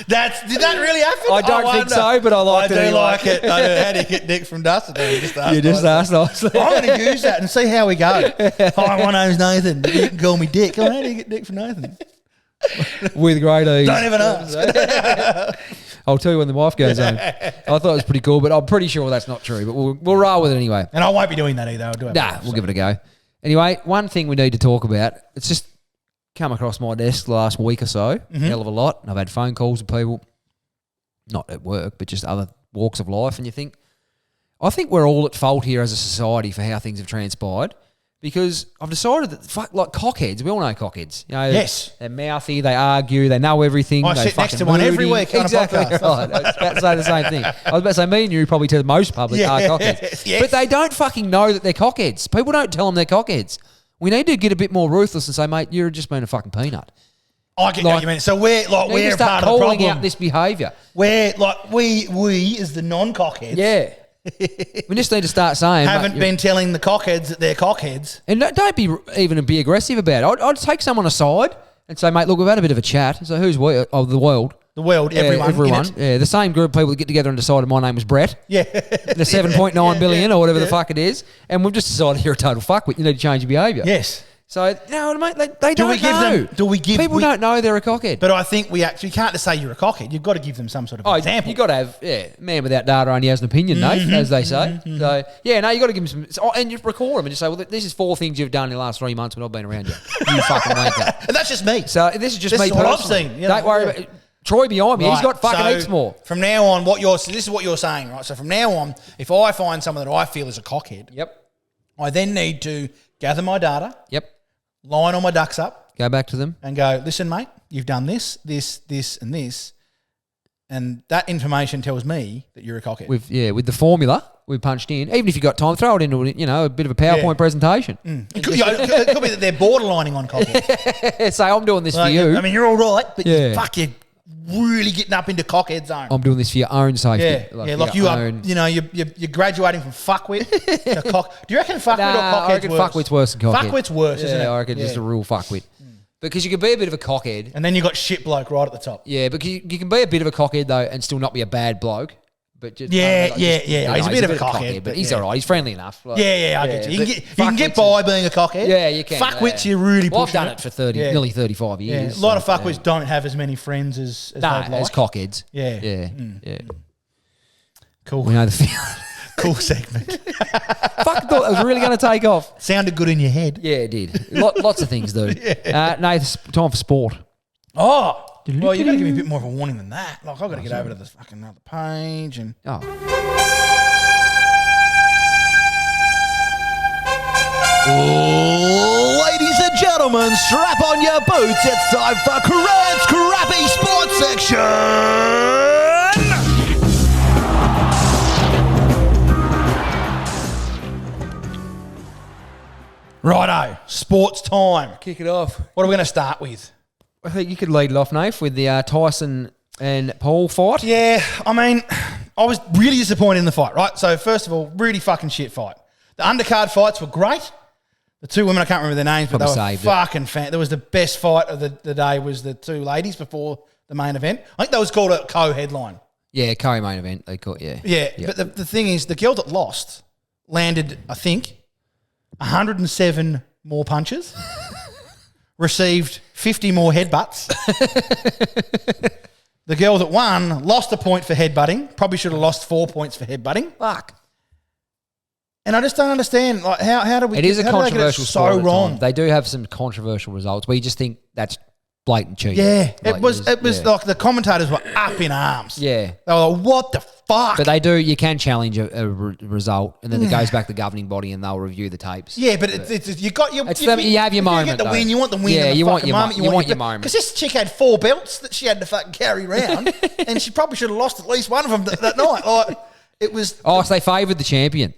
Did that really happen? I don't think wonder. so, but I like it. I do anyway. like it. I do. How do you get dick from Dustin? You just asked nicely. I'm going to use that and see how we go. Hi, my name's Nathan. You can call me Dick. How do you get dick from Nathan? With great ease. Don't even ask. I'll tell you when the wife goes home. I thought it was pretty cool, but I'm pretty sure that's not true. But we'll roll with it anyway. And I won't be doing that either. I'll do it. We'll give it a go. Anyway, one thing we need to talk about. It's just come across my desk the last week or so. Hell of a lot. And I've had phone calls with people, not at work, but just other walks of life. And I think we're all at fault here as a society for how things have transpired. Because I've decided that, like cockheads, we all know cockheads. You know, Yes. They're mouthy, they argue, they know everything. I they sit next to fucking one every moody. week on a Exactly podcast. right. I was about to say the same thing. I was about to say, me and you probably to the most public are cockheads. Yes. But they don't fucking know that they're cockheads. People don't tell them they're cockheads. We need to get a bit more ruthless and say, mate, you're just being a fucking peanut. I get what you mean. So we're We're part of the calling problem. out this behaviour. We're like we as the non-cockheads. Yeah. We just need to start saying, Haven't mate, been telling the cockheads that they're cockheads. and don't be even be aggressive about it. I'd take someone aside and say, mate, look, we've had a bit of a chat. So who's we? Oh, the world. The world, Yeah, everyone. In it. Yeah, the same group of people that get together and decided my name was Brett. Yeah. The 7.9 billion or whatever the fuck it is. And we've just decided you're a total fuckwit. You need to change your behaviour. Yes. So, no, mate, they Do don't we give know. them- do we give- People we- don't know they're a cockhead. But I think we can't just say you're a cockhead. You've got to give them some sort of example. You got to have, man without data only has an opinion, Nate, as they say. So, you got to give them some, and you record them and just say, well, this is 4 things you've done in the last 3 months when I've been around you. You fucking wanker. And that's just me. So, this is just This me is what I've personally. seen, you know. Don't worry about it. Troy behind me, he's Right, got fucking so heaps more. From now on, this is what you're saying, right? So from now on, if I find someone that I feel is a cockhead, Yep. I then need to gather my data, Yep. line all my ducks up, Go back to them. and go, listen, mate, you've done this, and this, and that information tells me that you're a cockhead. With the formula we punched in. Even if you got time, throw it into a bit of a PowerPoint presentation. It could be that they're borderlining on cockhead. Say I'm doing this Like, for you. I mean, you're all right, but Yeah. you're really getting up into cockhead zone. I'm doing this for your own safety. Yeah, like you are. You know, you're graduating from fuckwit to cock. Do you reckon fuckwit or Nah, cockhead's I reckon worse? fuckwit's worse than cockhead. Fuckwit's worse, isn't it? I reckon just a real fuckwit. Because you can be a bit of a cockhead. And then you got shit bloke right at the top. Yeah, but you can be a bit of a cockhead though and still not be a bad bloke. But just, Yeah. He's a bit of a cockhead, but but he's yeah. all right. He's friendly enough. Like, I get you. but You can get fuckwits by being a cockhead. Yeah, you can. Fuckwits, yeah. you're really Well, I've pushing done it for nearly 35 Yeah, years. a lot of so, fuckwits don't have as many friends as they'd like. as cockheads. Yeah. Yeah. Cool. We know the feeling. Cool segment. Fuck, thought that was really going to take off. Sounded good in your head. Yeah, it did. Lots of things do. No, it's time for sport. Oh, well, you've got to give me a bit more of a warning than that. Like, I've got to get over to the fucking other page and. Oh. Ladies and gentlemen, strap on your boots. It's time for Crad's Crappy Sports Section. Righto, sports time. Kick it off. What are we going to start with? I think you could lead it off, Nath, with the Tyson and Paul fight. Yeah, I mean, I was really disappointed in the fight, right? So, first of all, really fucking shit fight. The undercard fights were great. The 2 women, I can't remember their names, but Probably they were saved it. fucking fan. There was the best fight of the day was the 2 ladies before the main event. I think that was called a co-headline. Yeah, co-main event. They caught, yeah. Yeah, Yep. but the thing is, the girl that lost landed, I think, 107 more punches, received 50 more headbutts. The girl that won lost a point for headbutting, probably should have lost 4 points for headbutting. Fuck. And I just don't understand, like, how do we? It is a how do they get it controversial so sport at wrong. times. They do have some controversial results where you just think that's blatant cheating. Yeah, Like, it was yeah. like the commentators were up in arms. Yeah. They were like, what the fuck? But you can challenge a result, and then it goes back to the governing body, and they'll review the tapes. Yeah, but it's you got your. It's you have your moment, You get the though. win. You want the win. Yeah, in the you want fucking your moment. you want your moment. Because this chick had 4 belts that she had to fucking carry around, and she probably should have lost at least one of them that night. Like it was. Oh, so they favoured the champion.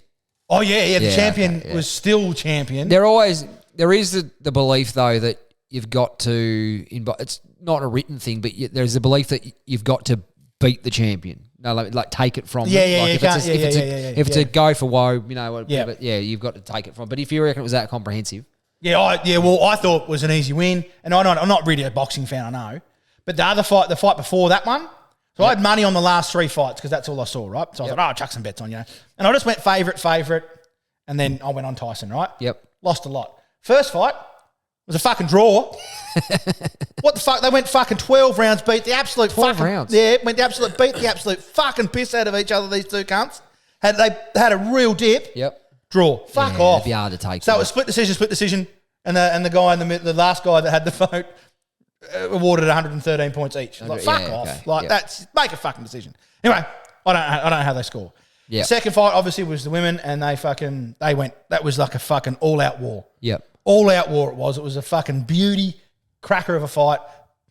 Oh yeah. The Yeah, champion okay, yeah. was still champion. There is the belief though that you've got to. It's not a written thing, but there's a belief that you've got to beat the champion. No, like take it from them. If it's a go for woe, but you've got to take it from. But if you reckon it was that comprehensive, Well, I thought it was an easy win, and I'm not really a boxing fan, I know. But the fight before that one, So I had money on the last 3 fights because that's all I saw, right? So I was like, I'll chuck some bets on, And I just went favourite, and then I went on Tyson, right? Yep. Lost a lot. First fight was a fucking draw. What the fuck? They went fucking 12 rounds, beat the absolute 12 fucking... rounds? Yeah, beat the absolute fucking piss out of each other, these two cunts. They had a real dip. Yep. Draw. Fuck Yeah, off. it'd be hard to take. So it was split decision. And the guy the last guy that had the vote awarded 113 points each. Like, fuck off. Okay. Like, that's... Make a fucking decision. Anyway, I don't know how they score. Yeah. Second fight, obviously, was the women, and they went... That was like a fucking all-out war. Yep. All-out war it was. It was a fucking beauty cracker of a fight.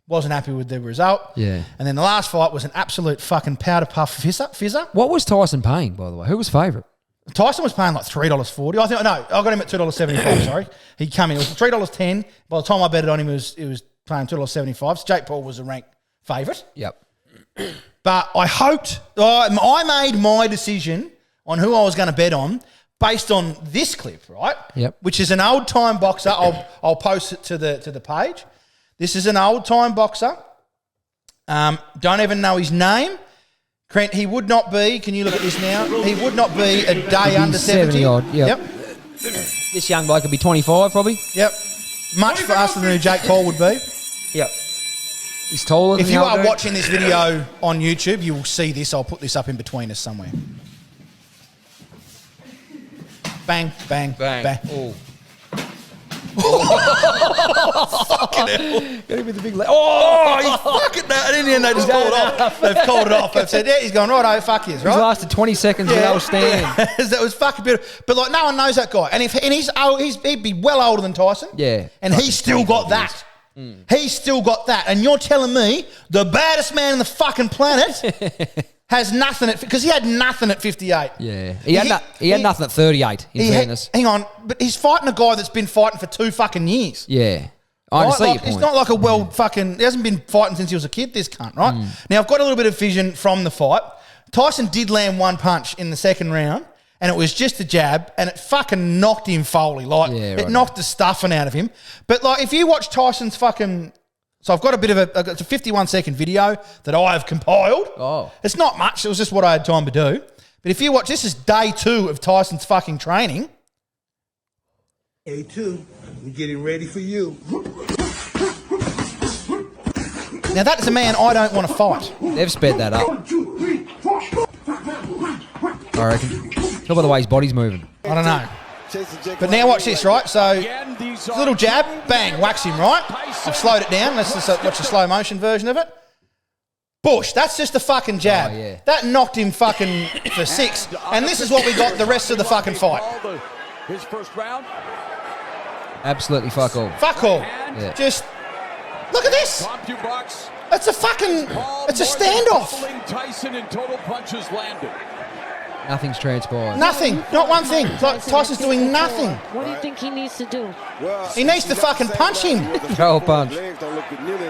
Wasn't happy with the result. Yeah. And then the last fight was an absolute fucking powder puff fizzer. What was Tyson paying, by the way? Who was favourite? Tyson was paying like $3.40. I got him at $2.75, sorry. He come in. It was $3.10. By the time I bet it on him, it was paying $2.75. So Jake Paul was a ranked favourite. Yep. But I made my decision on who I was going to bet on based on this clip, right? Yep. Which is an old time boxer. I'll post it to the page. This is an old time boxer. Don't even know his name. Trent, he would not be. Can you look at this now? He would not be a day under 70. Odd. Yep. This young bloke could be 25, probably. Yep. Much faster than who Jake Paul would be. Yep. He's taller than If you are watching this video on YouTube, you will see this. I'll put this up in between us somewhere. Bang, bang, bang. Bang. Oh. Fucking hell. Got him with the big leg. Oh, he's fucking that. And in the end, they just called it off. They've called it off. They've said, yeah, he's gone, right, fuck yous, right? He's lasted 20 seconds without standing. Yeah. That was fucking beautiful. But, like, no one knows that guy. And he'd be well older than Tyson. Yeah. And he's still got that. He's still got that. And you're telling me the baddest man on the fucking planet has nothing because he had nothing at 58. Yeah. He had nothing at 38, in fairness. Hang on, but he's fighting a guy that's been fighting for 2 fucking years. Yeah. I Right? see Like, your point. it's not like a he hasn't been fighting since he was a kid, this cunt, right? Now, I've got a little bit of vision from the fight. Tyson did land one punch in the second round, and it was just a jab, and it fucking knocked him Foley. Like, it knocked the stuffing out of him. But, like, if you watch Tyson's fucking... So I've got a bit of it's a 51-second video that I've compiled. Oh. It's not much. It was just what I had time to do. But if you watch, this is day 2 of Tyson's fucking training. Day 2, we're getting ready for you. Now, that's a man I don't want to fight. They've sped that up. 1, 2, 3, 4. I reckon. Tell by the way his body's moving. I don't know. But now watch this, right? So, little jab, bang, whacks him, right? I've slowed it down. Let's just watch a slow motion version of it. Bush, that's just a fucking jab. Oh, yeah. That knocked him fucking for 6. And this is what we got the rest of the fucking fight. His first round. Absolutely fuck all. Fuck all. Yeah. Just, look at this. It's a fucking, it's a standoff. Tyson in total punches landed. Nothing's transpired. Nothing. Not one thing. Like, Tyson's doing nothing. What do you think he needs to do? He needs to fucking punch him. Throw a punch.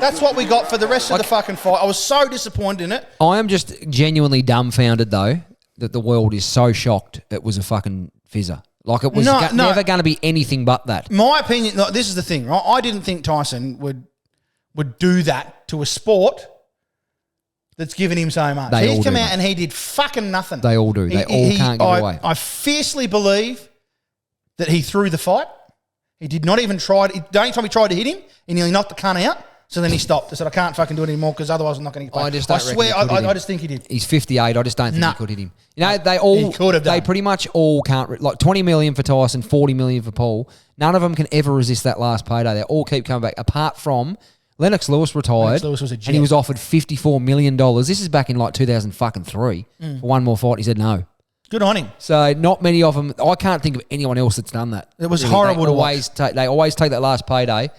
That's what we got for the rest of the fucking fight. I was so disappointed in it. I am just genuinely dumbfounded, though, that the world is so shocked it was a fucking fizzer. Like, it was never going to be anything but that. My opinion, like, this is the thing, right? I didn't think Tyson would do that to a sport that's given him so much. He's come out and he did fucking nothing. They all do. They all can't get away. I fiercely believe that he threw the fight. He did not even try. The only time he tried to hit him, he nearly knocked the cunt out. So then he stopped. He said, I can't fucking do it anymore because otherwise I'm not going to get paid. I swear, I just think he did. He's 58. I just don't think he could hit him. You know, he could have done. They pretty much all can't. Like 20 million for Tyson, 40 million for Paul. None of them can ever resist that last payday. They all keep coming back. Apart from Lennox Lewis retired. Lennox Lewis was a jet. And he was offered $54 million. This is back in like 2003 for one more fight. He said no. Good on him. So not many of them. I can't think of anyone else that's done that. It was horrible to watch. They always take that last payday.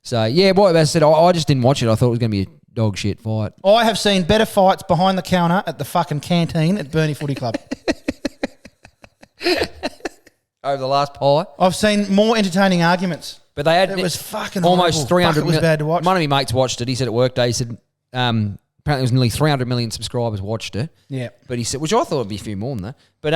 So, yeah, boy, as I said, I just didn't watch it. I thought it was going to be a dog shit fight. I have seen better fights behind the counter at the fucking canteen at Burnie Footy Club. Over the last pie. I've seen more entertaining arguments. But they had... It was fucking almost horrible. 300 Fuck, it was bad to watch. One of my mates watched it. He said at work day, he said, apparently it was nearly 300 million subscribers watched it. Yeah. But he said, which I thought would be a few more than that. But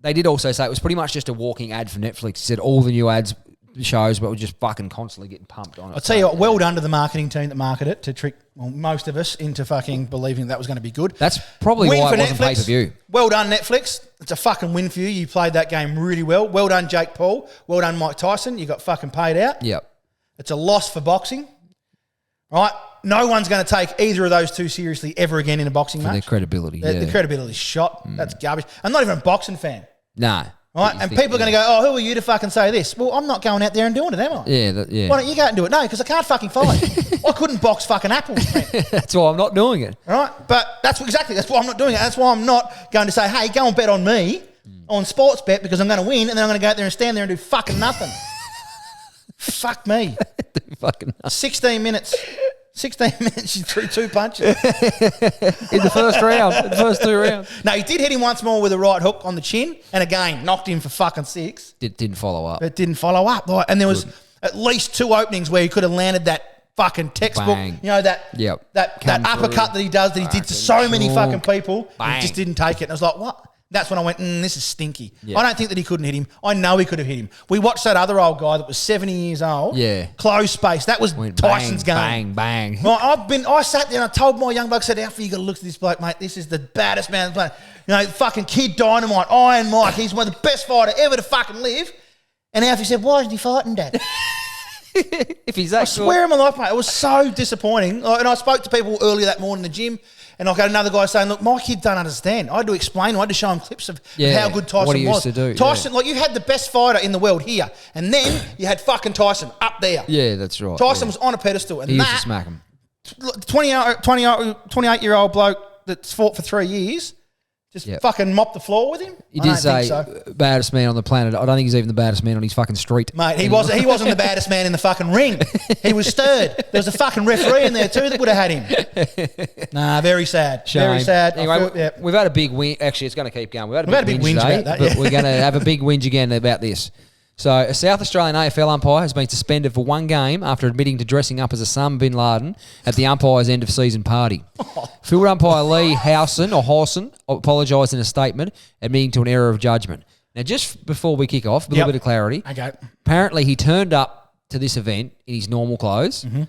they did also say it was pretty much just a walking ad for Netflix. He said all the new ads shows, but we're just fucking constantly getting pumped on it. I'll tell you what, well done to the marketing team that marketed it to trick most of us into fucking believing that was going to be good. That's probably Win why for it wasn't Netflix. pay-per-view. Well done, Netflix. It's a fucking win for you. You played that game really well. Well done, Jake Paul. Well done, Mike Tyson. You got fucking paid out. Yep. It's a loss for boxing. Right? No one's going to take either of those two seriously ever again in a boxing For match. their credibility, The credibility's shot. That's garbage. I'm not even a boxing fan. Nah. Right? And people are going to go, oh, who are you to fucking say this? Well, I'm not going out there and doing it, am I? Yeah. Why don't you go out and do it? No, because I can't fucking fight. I couldn't box fucking apples, man. That's why I'm not doing it. All right? But that's why I'm not doing it. That's why I'm not going to say, hey, go and bet on me on sports bet because I'm going to win and then I'm going to go out there and stand there and do fucking nothing. Fuck me. Fucking 16 minutes. 16 minutes, you threw 2 punches. in the first round, the first 2 rounds. No, he did hit him once more with a right hook on the chin, and again knocked him for fucking 6. Didn't follow up. It didn't follow up, and there was at least 2 openings where he could have landed that fucking textbook. Bang. You know that Yep. that Come uppercut through. that he did to so many Fucking fucking people. Bang. He just didn't take it. And I was like, what? That's when I went, this is stinky. Yeah. I don't think that he couldn't hit him. I know he could have hit him. We watched that other old guy that was 70 years old. Yeah. Close space. That was Went Tyson's bang, game. bang. Well, I sat there and I told my young bloke, I said, Alfie, you got to look at this bloke, mate. This is the baddest man on the planet. You know, fucking Kid Dynamite, Iron Mike. He's one of the best fighter ever to fucking live. And Alfie said, why isn't he fighting, Dad? If he's that I swear on my life, mate, it was so disappointing. And I spoke to people earlier that morning in the gym, and I got another guy saying, look, my kid don't understand. I had to explain, I had to show him clips of how good Tyson what he used was. to do, Tyson, like you had the best fighter in the world here, and then you had fucking Tyson up there. Yeah, that's right. Tyson was on a pedestal, and He used to that smack him. 28-year-old bloke that's fought for 3 years just fucking mopped the floor with him. He I did don't say think so. baddest man on the planet. I don't think he's even the baddest man on his fucking street. Mate, he wasn't the baddest man in the fucking ring. He was stirred. There was a fucking referee in there too that would have had him. Nah, very sad. Shame. Very sad. Anyway, we've had a big win. Actually, it's going to keep going. We've had a big whinge whinge today, about that, but yeah. we're going to have a big whinge again about this. So, a South Australian AFL umpire has been suspended for 1 game after admitting to dressing up as Osama bin Laden at the umpire's end-of-season party. Field umpire Lee Howson apologised in a statement, admitting to an error of judgment. Now, just before we kick off, a little bit of clarity. Okay. Apparently, he turned up to this event in his normal clothes. Mm-hmm.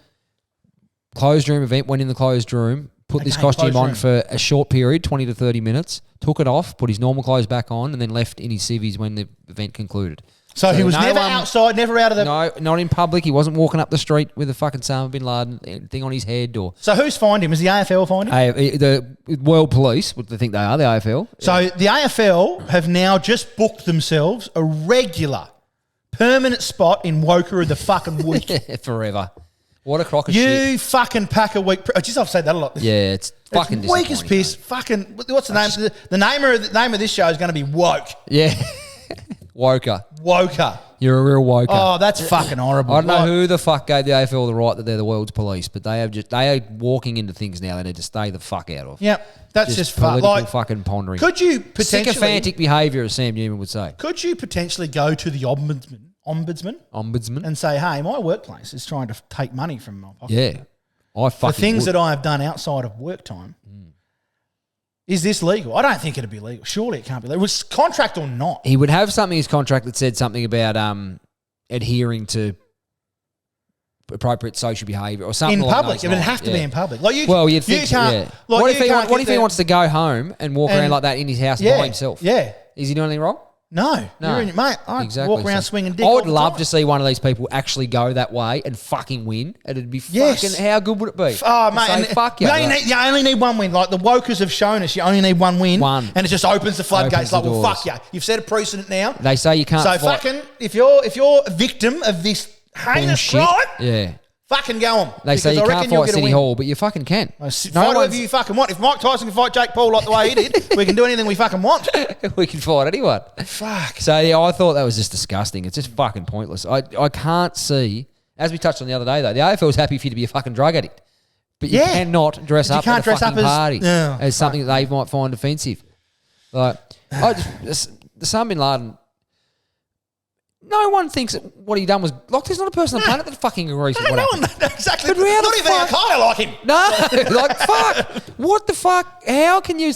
Closed room event, went in the closed room, put this Okay, costume closed on room. for a short period, 20 to 30 minutes, took it off, put his normal clothes back on, and then left in his civvies when the event concluded. So he was no never one- outside, never out of the... No, not in public. He wasn't walking up the street with a fucking Osama bin Laden thing on his head or... So who's fined him? Is the AFL fined him? The World Police, what do they think they are, the AFL? So the AFL have now just booked themselves a regular, permanent spot in Woker of the fucking week. Forever. What a crock of You shit. fucking pack a week... Just I've said that a lot. Yeah, it's fucking It's weak as disappointing, piss. Fucking... What's the name? The name of this show is going to be Woke. mate. Yeah. Woker. Woker. You're a real woker. Oh, that's fucking horrible. I don't know Like- who the fuck gave the AFL the right that they're the world's police, but they are walking into things now they need to stay the fuck out of. Yep, that's just political like. fucking pondering. Could you potentially? Sycophantic behaviour, as Sam Newman would say. Could you potentially go to the ombudsman, and say, "Hey, my workplace is trying to take money from my pocket Yeah, I for fucking things would. that I have done outside of work time." Is this legal? I don't think it'd be legal. Surely it can't be legal. It was contract or not. He would have something in his contract that said something about adhering to appropriate social behaviour or something In along public, those it would lines, have to be yeah. in public. Like you, Well, you'd you think, can't. yeah. Like What if you he, can't what get if he there- wants to go home and walk And- around like that in his house Yeah, by himself? Yeah. Is he doing anything wrong? No, No. you're in, mate. I Exactly. walk around So swinging dick. I all would the love time. to see one of these people actually go that way and fucking win. It'd be Yes. fucking. How good would it be? Oh, To mate, say, and fuck you you. only need one win. Like the Wokers have shown us, you only need one win. One. And it just opens the floodgates. Opens the Like, well, doors. fuck you. You've set a precedent now. They say you can't. So fight fucking, if you're a victim of this heinous bullshit. crime, Yeah. fucking go on. They say you can't fight City Hall, but you fucking can. Fight whoever you fucking want. If Mike Tyson can fight Jake Paul like the way he did, we can do anything we fucking want. We can fight anyone. Fuck. So yeah, I thought that was just disgusting. It's just fucking pointless. I can't see, as we touched on the other day though, the AFL's happy for you to be a fucking drug addict. But you Yeah. cannot dress But you up can't at a dress up fucking as- party No. as something that they might find offensive. Like, the Osama bin Laden, no one thinks that what he done was... Like, there's not a person on the planet that fucking agrees with what No happened. one, exactly. But how Not the even fuck- Al-Qaeda like him. No, like, fuck. What the fuck? How can you...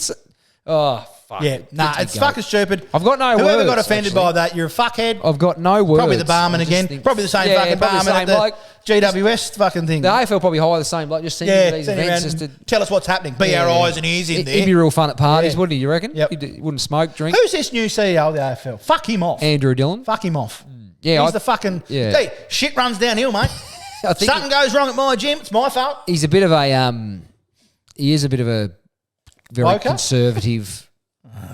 Oh, Yeah, nah, it's fucking stupid. I've got no Whoever words, got offended by that, you're a fuckhead. I've got no words. Probably the barman again. Probably the same fucking barman at the GWS fucking thing. The AFL probably hire the same bloke. Just send him to these events just to tell us what's happening. Be our eyes and ears in there. He'd be real fun at parties, Yeah. wouldn't he? You reckon? Yep. He wouldn't smoke, drink. Who's this new CEO of the AFL? Fuck him off. Andrew Dillon. Fuck him off. Yeah, He's the fucking... Yeah. Hey, shit runs downhill, mate. I think Something goes wrong at my gym, it's my fault. he's a bit of a he is a bit of a very Bloker? conservative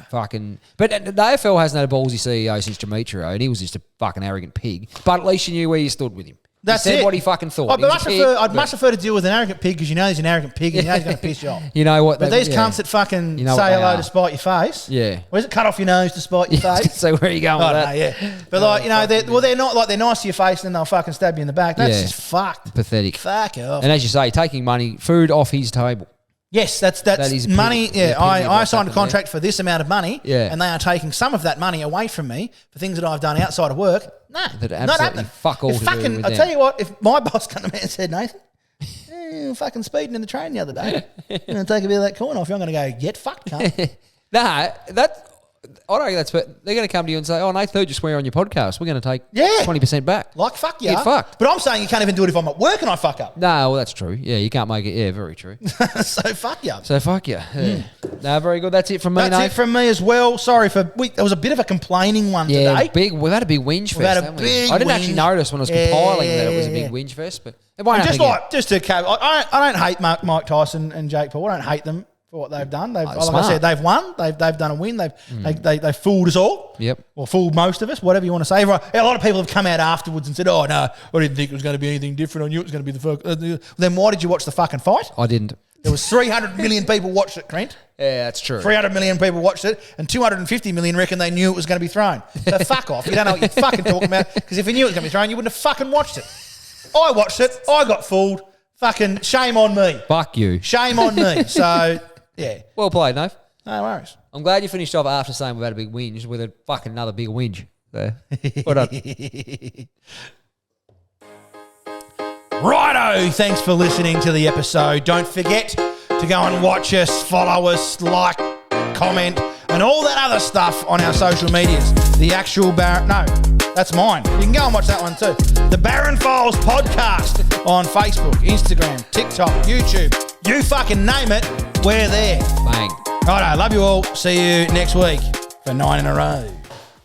fucking. But the AFL hasn't had a ballsy CEO since Demetrio, and he was just a fucking arrogant pig. But at least you knew where you stood with him. That's he said it. what he fucking thought. I'd He was a pig, much prefer to deal with an arrogant pig because you know he's an arrogant pig and you know he's going to piss you off. You know what? But these cunts that fucking You know what say they hello are. to spite your face. Yeah. Or is it cut off your nose to spite your face? So where are you going I with don't that? know, yeah. But like, you know, they're not like they're nice to your face and then they'll fucking stab you in the back. That's Yeah. just fucked. Pathetic. Fuck off. And as you say, taking money, food off his table. Yes, that's That is a money. pity. Yeah, Yeah, pity of I what's signed a happened contract for this amount of money, Yeah. and they are taking some of that money away from me for things that I've done outside of work. No, That not absolutely happening. fuck all If to do fucking, with I'll them. tell you what, if my boss came to me and said, Nathan, you're fucking speeding in the train the other day, you're going to take a bit of that coin off you, I'm going to go, get fucked, cunt. Nah, I don't think that's. But they're going to come to you and say, "Oh, Nathan, just swear on your podcast. We're going to take 20% back." Like, fuck you. Get fucked. But I'm saying you can't even do it if I'm at work and I fuck up. No, well, that's true. Yeah, you can't make it. Yeah, very true. So fuck you. So fuck you. Yeah. No, very good. That's it from me. That's it from me as well. Sorry for there was a bit of a complaining one today. We've had a big whinge fest. had a haven't we? big I didn't actually whinge. notice when I was compiling that it was a big whinge fest, but it won't happen again. Just to I don't hate Mike Tyson and Jake Paul. I don't hate them for what they've done. Like smart. I said, they've won. They've done a win. They fooled us all. Yep. Or fooled most of us, whatever you want to say. A lot of people have come out afterwards and said, "Oh no, I didn't think it was going to be anything different. I knew it was going to be the fuck." Then why did you watch the fucking fight? I didn't. There was 300 million people watched it, Trent. Yeah, that's true. 300 million people watched it, and 250 million reckon they knew it was going to be thrown. So fuck off. You don't know what you're fucking talking about, because if you knew it was going to be thrown, you wouldn't have fucking watched it. I watched it. I got fooled. Fucking shame on me. Fuck you. Shame on me. So, yeah. Well played, Nave. No worries. I'm glad you finished off after saying we've had a big whinge with a fucking another big whinge. There. Well done. Righto. Thanks for listening to the episode. Don't forget to go and watch us, follow us, like, comment, and all that other stuff on our social medias. The actual No, that's mine. You can go and watch that one too. The Barron Files podcast on Facebook, Instagram, TikTok, YouTube. You fucking name it, we're there. Bang. Righto. Love you all. See you next week for 9 in a row.